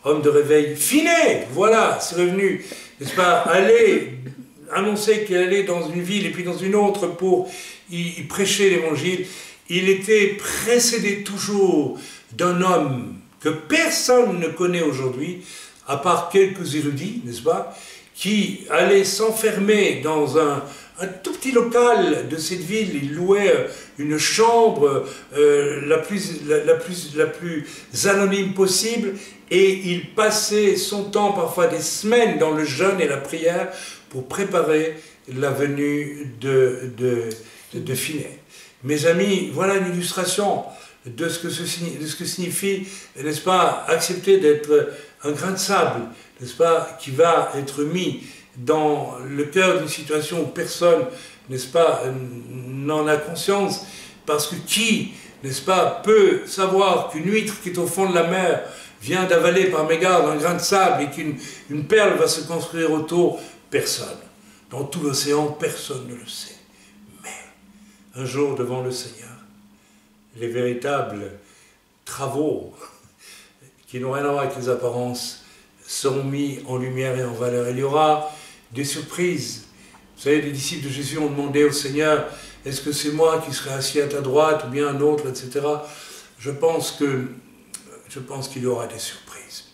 homme de réveil, Finet, voilà, c'est revenu, n'est-ce pas, aller annoncer qu'il allait dans une ville et puis dans une autre pour y prêcher l'évangile. Il était précédé toujours d'un homme que personne ne connaît aujourd'hui, à part quelques érudits, n'est-ce pas, qui allait s'enfermer dans un tout petit local de cette ville. Il louait une chambre la plus anonyme possible, et il passait son temps, parfois des semaines, dans le jeûne et la prière pour préparer la venue de Finet. Mes amis, voilà une illustration de ce que signifie, n'est-ce pas, accepter d'être un grain de sable, n'est-ce pas, qui va être mis dans le cœur d'une situation où personne, n'est-ce pas, n'en a conscience, Parce que qui, n'est-ce pas, peut savoir qu'une huître qui est au fond de la mer vient d'avaler par mégarde un grain de sable et qu'une perle va se construire autour? Personne. Dans tout l'océan, personne ne le sait. Mais, un jour, devant le Seigneur, les véritables travaux qui n'ont rien à voir avec les apparences seront mis en lumière et en valeur. Il y aura des surprises. Vous savez, les disciples de Jésus ont demandé au Seigneur, est-ce que c'est moi qui serai assis à ta droite ou bien un autre, etc. Je pense qu'il y aura des surprises.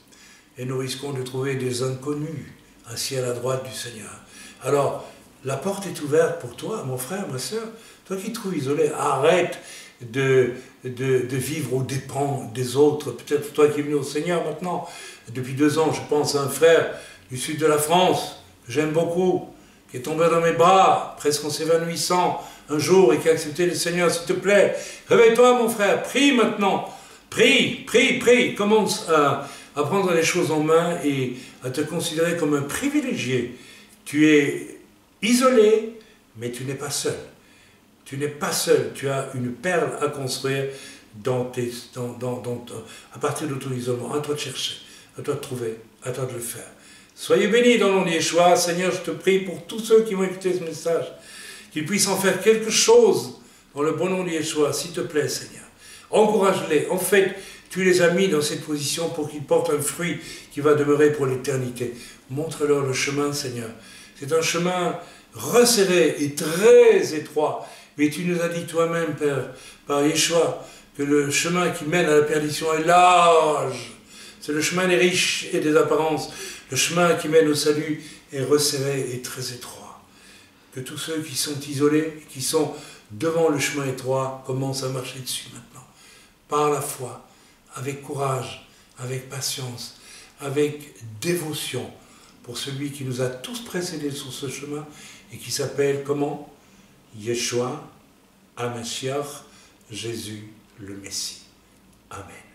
Et nous risquons de trouver des inconnus assis à la droite du Seigneur. Alors, la porte est ouverte pour toi, mon frère, ma soeur. Toi qui te trouves isolé, arrête de vivre aux dépens des autres. Peut-être toi qui es venu au Seigneur maintenant. Depuis 2 ans, je pense à un frère du sud de la France, que j'aime beaucoup, qui est tombé dans mes bras, presque en s'évanouissant un jour et qui a accepté le Seigneur. S'il te plaît, réveille-toi mon frère, prie maintenant. Prie, prie, prie. Commence à prendre les choses en main et à te considérer comme un privilégié. Tu es isolé, mais tu n'es pas seul. Tu n'es pas seul, tu as une perle à construire à partir de ton isolement. À toi de chercher, à toi de trouver, à toi de le faire. Soyez bénis dans le nom de Yeshua. Seigneur, je te prie pour tous ceux qui vont écouter ce message, qu'ils puissent en faire quelque chose dans le bon nom de Yeshua. S'il te plaît, Seigneur, encourage-les. En fait, tu les as mis dans cette position pour qu'ils portent un fruit qui va demeurer pour l'éternité. Montre-leur le chemin, Seigneur. C'est un chemin resserré et très étroit. Mais tu nous as dit toi-même, Père, par Yeshua, que le chemin qui mène à la perdition est large. C'est le chemin des riches et des apparences. Le chemin qui mène au salut est resserré et très étroit. Que tous ceux qui sont isolés, qui sont devant le chemin étroit, commencent à marcher dessus maintenant. Par la foi, avec courage, avec patience, avec dévotion pour celui qui nous a tous précédés sur ce chemin et qui s'appelle comment? Yeshua, HaMashiach, Jésus le Messie. Amen.